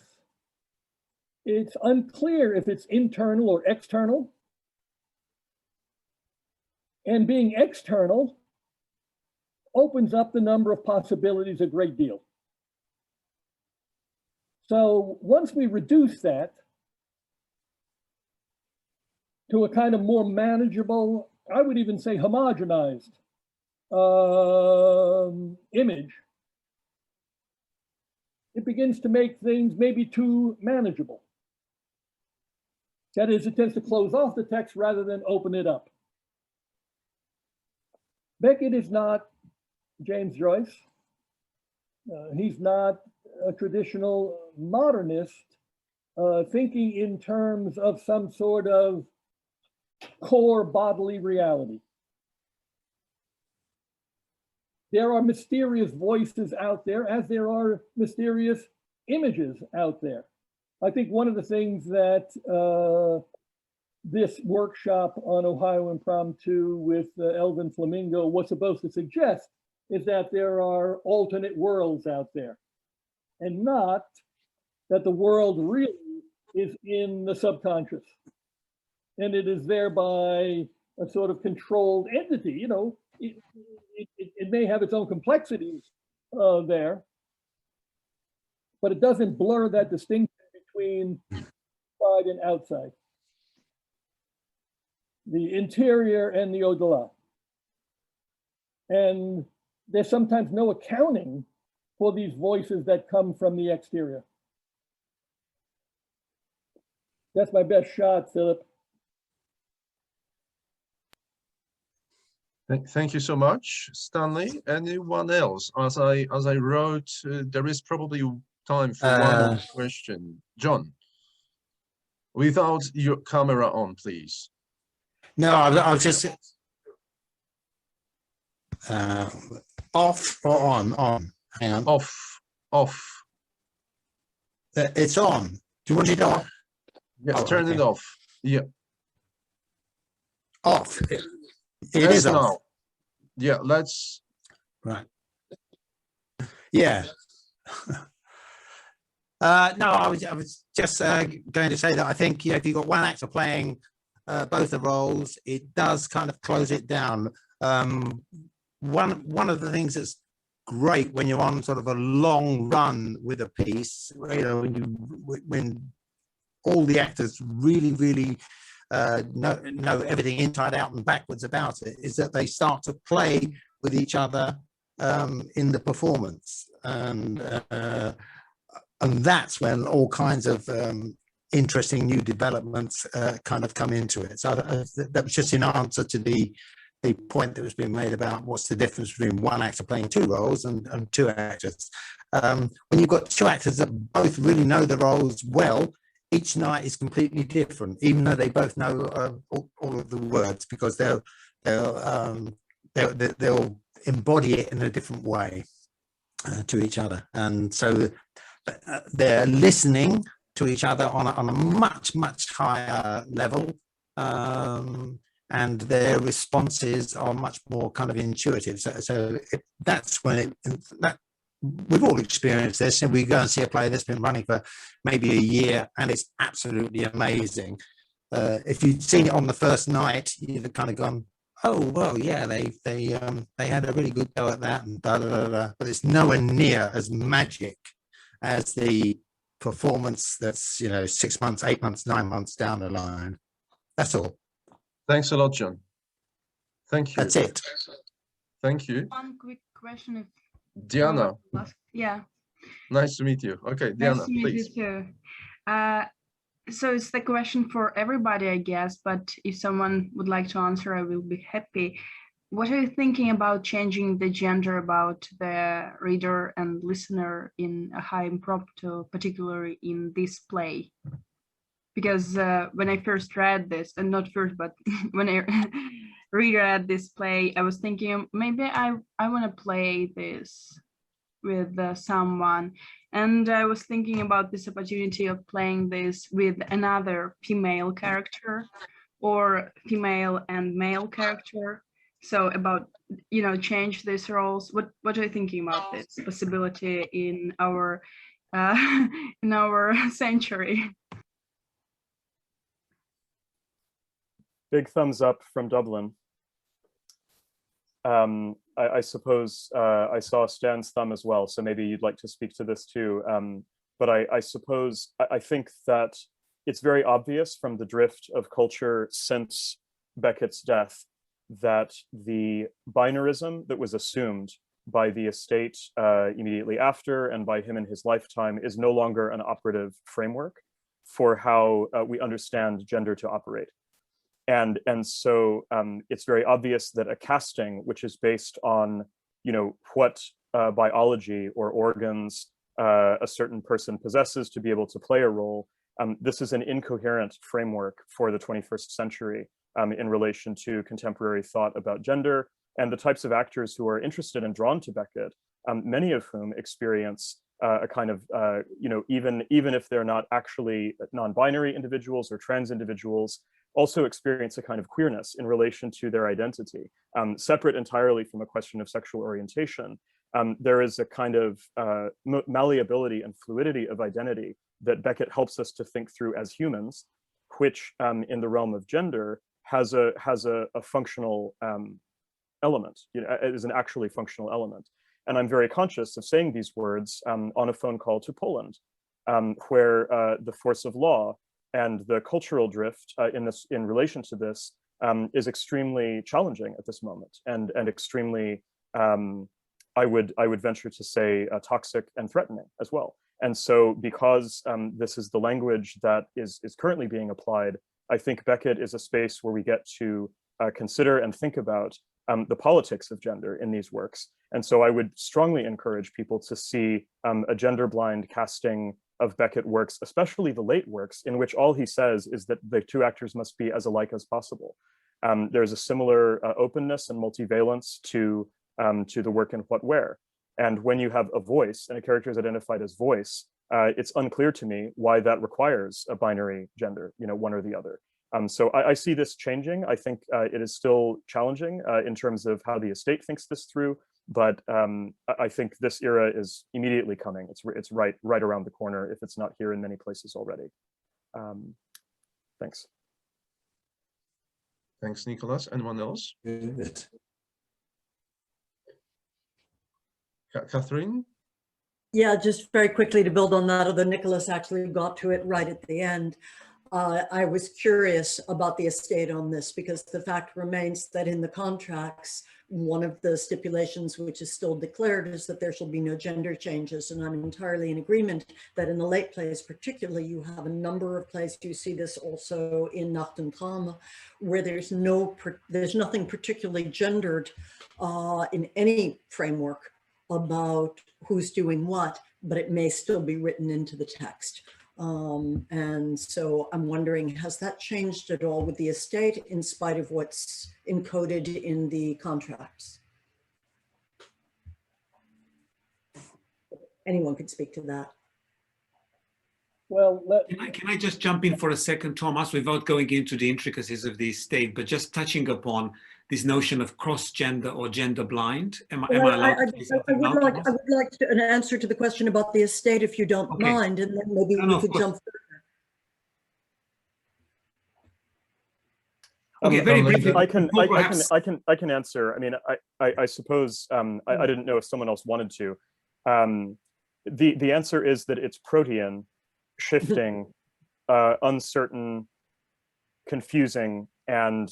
it's unclear if it's internal or external. And being external opens up the number of possibilities a great deal. So once we reduce that to a kind of more manageable, I would even say homogenized image, it begins to make things maybe too manageable. That is, it tends to close off the text rather than open it up. Beckett is not James Joyce. He's not a traditional modernist thinking in terms of some sort of core bodily reality. There are mysterious voices out there, as there are mysterious images out there. I think one of the things that this workshop on Ohio Impromptu with Elvin Flamingo was supposed to suggest is that there are alternate worlds out there, and not that the world really is in the subconscious, and it is thereby a sort of controlled entity. You know, it may have its own complexities there, but it doesn't blur that distinction between inside and outside. the interior and the au-delà. And there's sometimes no accounting for these voices that come from the exterior. That's my best shot, Philip. Thank you so much, Stanley. Anyone else? As I wrote, there is probably time for one more question. John, without your camera on, please. No, I'll just off or on? On. Hang on. Off. It's on. Do you want it on? Yeah, turn it off. Yeah. Off. It Yes, is off. now. Yeah, let's. Right. Yeah. No, I was just going to say that I think, you know, if you've got one actor playing both the roles, it does kind of close it down. One of the things that's great when you're on sort of a long run with a piece, you know, when all the actors really know everything inside out and backwards about it, is that they start to play with each other in the performance, and that's when all kinds of interesting new developments kind of come into it. So that was just in answer to the point that was being made about what's the difference between one actor playing two roles and two actors. When you've got two actors that both really know the roles well, each night is completely different, even though they both know all of the words, because they'll embody it in a different way to each other, and so they're listening to each other on a much higher level, and their responses are much more kind of intuitive. So that's when that we've all experienced this, and we go and see a play that's been running for maybe a year, and it's absolutely amazing. If you'd seen it on the first night, you'd have kind of gone, oh well, yeah, they had a really good go at that, and da da da da. But it's nowhere near as magic as the performance that's, you know, 6 months, 8 months, 9 months down the line. That's all. Thanks a lot, John. Thank you. That's it. Thank you. One quick question. If Diana. Yeah. Nice to meet you. Okay, Diana, nice to meet please. you too. So it's the question for everybody, I guess, but if someone would like to answer, I will be happy. What are you thinking about changing the gender about the reader and listener in a high impromptu, particularly in this play? Because when I first read this, and not first, but when I reread this play, I was thinking maybe I want to play this with someone, and I was thinking about this opportunity of playing this with another female character or female and male character. So about, you know, change these roles. What are you thinking about this possibility in our century? Big thumbs up from Dublin. I suppose I saw Stan's thumb as well, so maybe you'd like to speak to this too. But I suppose, I think that it's very obvious from the drift of culture since Beckett's death that the binarism that was assumed by the estate immediately after and by him in his lifetime is no longer an operative framework for how we understand gender to operate. And so it's very obvious that a casting, which is based on, you know, what biology or organs a certain person possesses to be able to play a role, this is an incoherent framework for the 21st century in relation to contemporary thought about gender, and the types of actors who are interested and drawn to Beckett, many of whom experience a kind of, you know, even if they're not actually non-binary individuals or trans individuals, also experience a kind of queerness in relation to their identity, separate entirely from a question of sexual orientation. There is a kind of malleability and fluidity of identity that Beckett helps us to think through as humans, which in the realm of gender has a functional element, you know, is an actually functional element. And I'm very conscious of saying these words on a phone call to Poland, where the force of law and the cultural drift in relation to this is extremely challenging at this moment, and extremely, I would venture to say, toxic and threatening as well. And so, because this is the language that is currently being applied, I think Beckett is a space where we get to consider and think about the politics of gender in these works. And so I would strongly encourage people to see a gender-blind casting of Beckett works, especially the late works, in which all he says is that the two actors must be as alike as possible. There's a similar openness and multivalence to the work in What Where. And when you have a voice and a character is identified as voice, it's unclear to me why that requires a binary gender, one or the other. So I see this changing. I think it is still challenging in terms of how the estate thinks this through, but I think this era is immediately coming. It's right around the corner if it's not here in many places already. Thanks. Thanks, Nicholas. Anyone else? Good. Catherine? Yeah, just very quickly to build on that, although Nicholas actually got to it right at the end. I was curious about the estate on this, because the fact remains that in the contracts, one of the stipulations which is still declared is that there shall be no gender changes. And I'm entirely in agreement that in the late plays, particularly, you have a number of plays. You see this also in Nacht und Drama, where there's nothing particularly gendered in any framework about who's doing what, but it may still be written into the text. And so I'm wondering, has that changed at all with the estate in spite of what's encoded in the contracts? Anyone could speak to that. Well, can I just jump in for a second, Thomas, without going into the intricacies of the estate, but just touching upon this notion of cross-gender or gender-blind? Am I allowed to say something now, Thomas? I would like an answer to the question about the estate, if you don't mind, and then maybe we could jump further. Okay, very briefly. I can answer. I mean, I suppose I didn't know if someone else wanted to. The answer is that it's protean, shifting, uncertain, confusing, and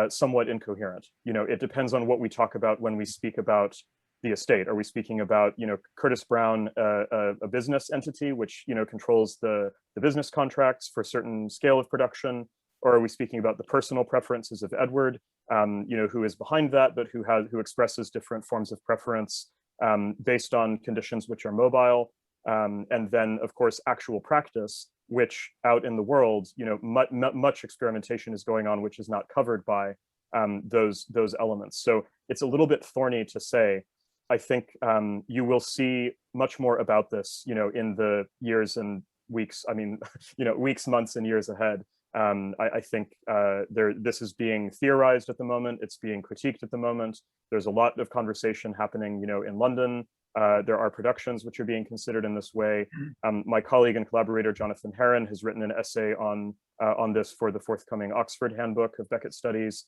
somewhat incoherent. It depends on what we talk about when we speak about the estate. Are we speaking about, Curtis Brown, a business entity which, controls the business contracts for a certain scale of production? Or are we speaking about the personal preferences of Edward, who is behind that, but who expresses different forms of preference based on conditions which are mobile? And then, of course, actual practice, which out in the world, much experimentation is going on, which is not covered by those elements. So it's a little bit thorny to say. I think you will see much more about this, in the years and weeks. I mean, weeks, months, and years ahead. I think this is being theorized at the moment. It's being critiqued at the moment. There's a lot of conversation happening, in London. There are productions which are being considered in this way. My colleague and collaborator, Jonathan Heron, has written an essay on this for the forthcoming Oxford Handbook of Beckett Studies.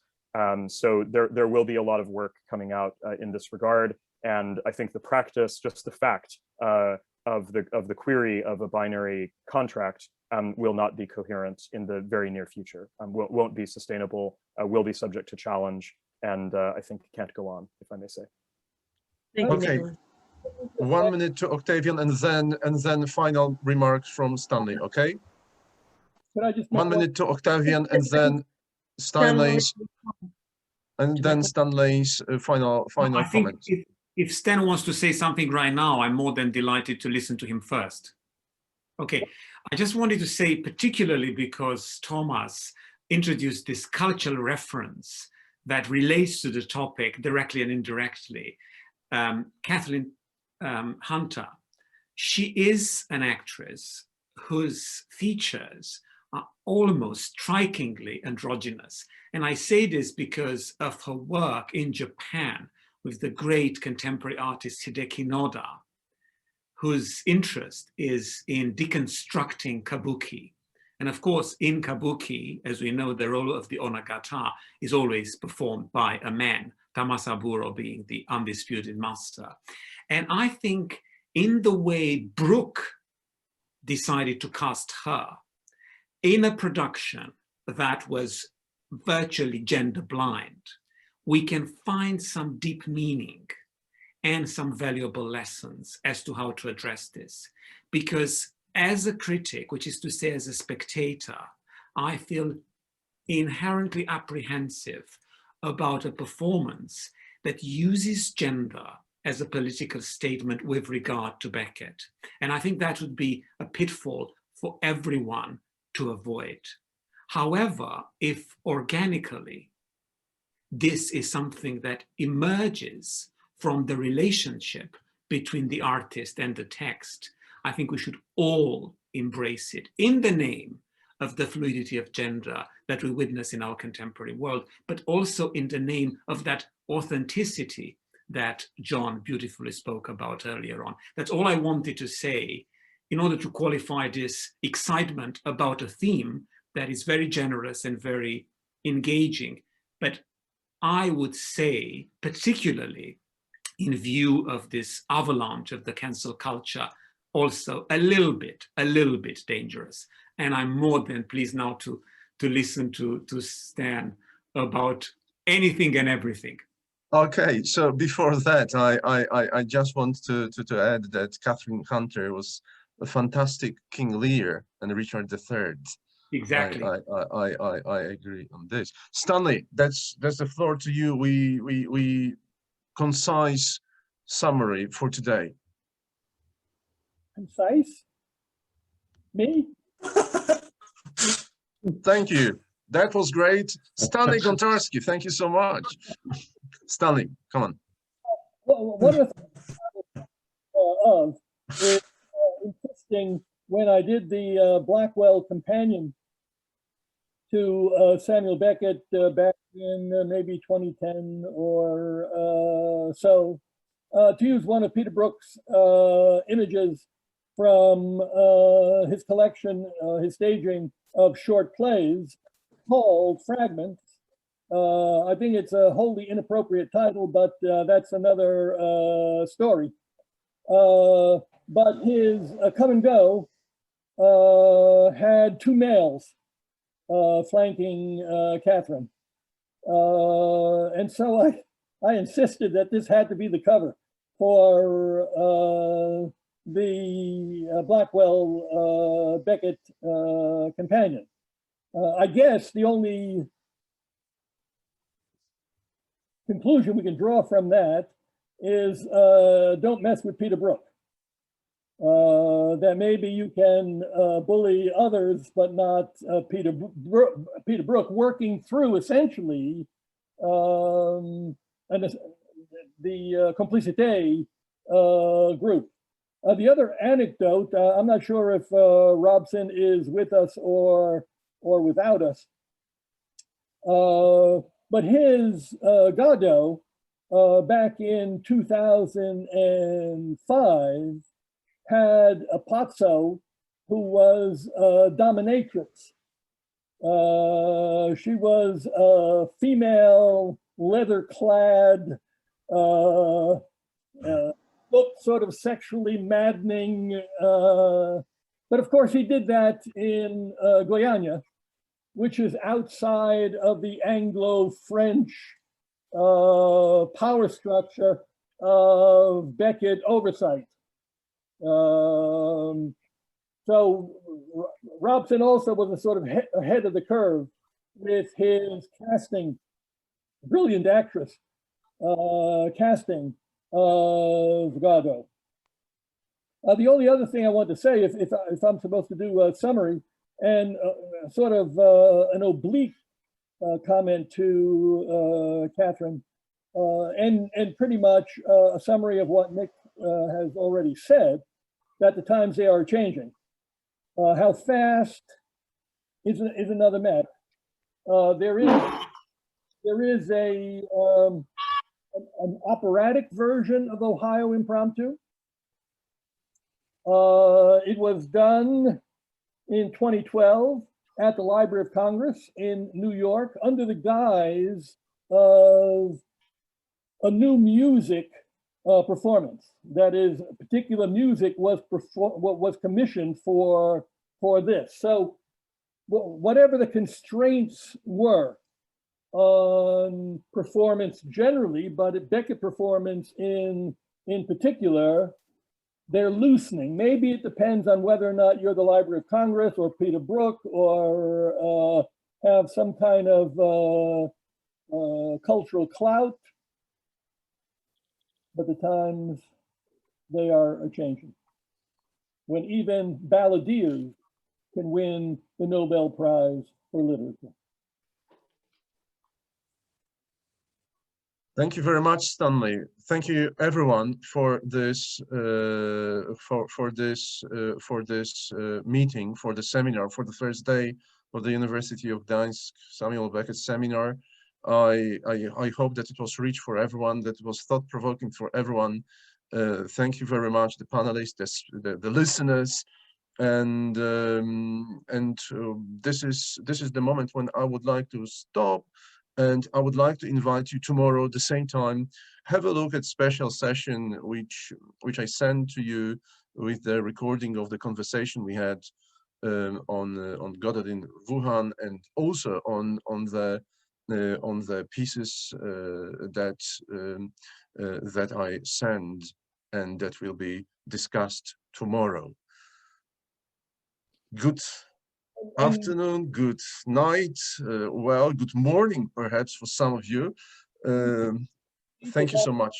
So there will be a lot of work coming out in this regard. And I think the practice, just the fact of the query of a binary contract will not be coherent in the very near future. Won't be sustainable, will be subject to challenge, and I think can't go on, if I may say. Thank you, Okay. Nicholas. 1 minute to Octavian, and then final remarks from Stanley. Okay. Could I just 1 minute to Octavian, and then Stanley's, final I think comment. if Stan wants to say something right now, I'm more than delighted to listen to him first. Okay, I just wanted to say, particularly because Thomas introduced this cultural reference that relates to the topic directly and indirectly. Kathleen Hunter, she is an actress whose features are almost strikingly androgynous. And I say this because of her work in Japan with the great contemporary artist Hideki Noda, whose interest is in deconstructing kabuki. And of course, in kabuki, as we know, the role of the onagata is always performed by a man, Tamasaburo being the undisputed master. And I think in the way Brooke decided to cast her in a production that was virtually gender blind, we can find some deep meaning and some valuable lessons as to how to address this. Because as a critic, which is to say as a spectator, I feel inherently apprehensive about a performance that uses gender as a political statement with regard to Beckett. And I think that would be a pitfall for everyone to avoid. However, if organically this is something that emerges from the relationship between the artist and the text, I think we should all embrace it in the name of the fluidity of gender that we witness in our contemporary world, but also in the name of that authenticity that John beautifully spoke about earlier on. That's all I wanted to say in order to qualify this excitement about a theme that is very generous and very engaging. But I would say, particularly in view of this avalanche of the cancel culture, also a little bit dangerous. And I'm more than pleased now to listen to Stan about anything and everything. Okay, so before that, I just want to add that Catherine Hunter was a fantastic King Lear and Richard III. Exactly. I agree on this. Stanley, that's the floor to you. We concise summary for today. Concise? Me? Thank you. That was great. Stanley Gontarski, thank you so much. Stanley, come on. Well, one of the things of is interesting when I did the Blackwell companion to Samuel Beckett back in maybe 2010 or so, to use one of Peter Brook's images from his collection, his staging of short plays called Fragments. I think it's a wholly inappropriate title, but that's another story. But his Come and Go had two males flanking Catherine. And so I insisted that this had to be the cover for the Blackwell Beckett companion. I guess the only conclusion we can draw from that is don't mess with Peter Brook. That maybe you can bully others, but not Peter Brook, working through essentially the Complicité group. The other anecdote, I'm not sure if Robson is with us or without us, but his Godot back in 2005 had a Pozzo who was a dominatrix. She was a female, leather-clad, looked sort of sexually maddening. But of course, he did that in Guyana, which is outside of the Anglo-French power structure of Beckett oversight. So Robson also was a sort of ahead of the curve with his casting, brilliant actress casting of Godot. The only other thing I want to say, if I'm supposed to do a summary and sort of an oblique comment to Catherine, and pretty much a summary of what Nick has already said, that the times they are changing. How fast is another matter. There is an operatic version of Ohio Impromptu. It was done in 2012 at the Library of Congress in New York under the guise of a new music performance. That is, particular music was commissioned for this. So whatever the constraints were on performance generally, but at Beckett performance in particular, they're loosening. Maybe it depends on whether or not you're the Library of Congress or Peter Brook or have some kind of cultural clout, but the times they are changing. When even balladeers can win the Nobel Prize for Literature. Thank you very much, Stanley. Thank you, everyone, for this meeting, for the seminar, for the first day of the University of Gdańsk Samuel Beckett seminar. I hope that it was rich for everyone, that it was thought-provoking for everyone. Thank you very much, the panelists, the listeners, and this is the moment when I would like to stop. And I would like to invite you tomorrow at the same time, have a look at special session which I sent to you with the recording of the conversation we had on Goddard in Wuhan, and also on the pieces that I send and that will be discussed tomorrow. Good afternoon, good night, well, good morning, perhaps, for some of you. Thank you so much.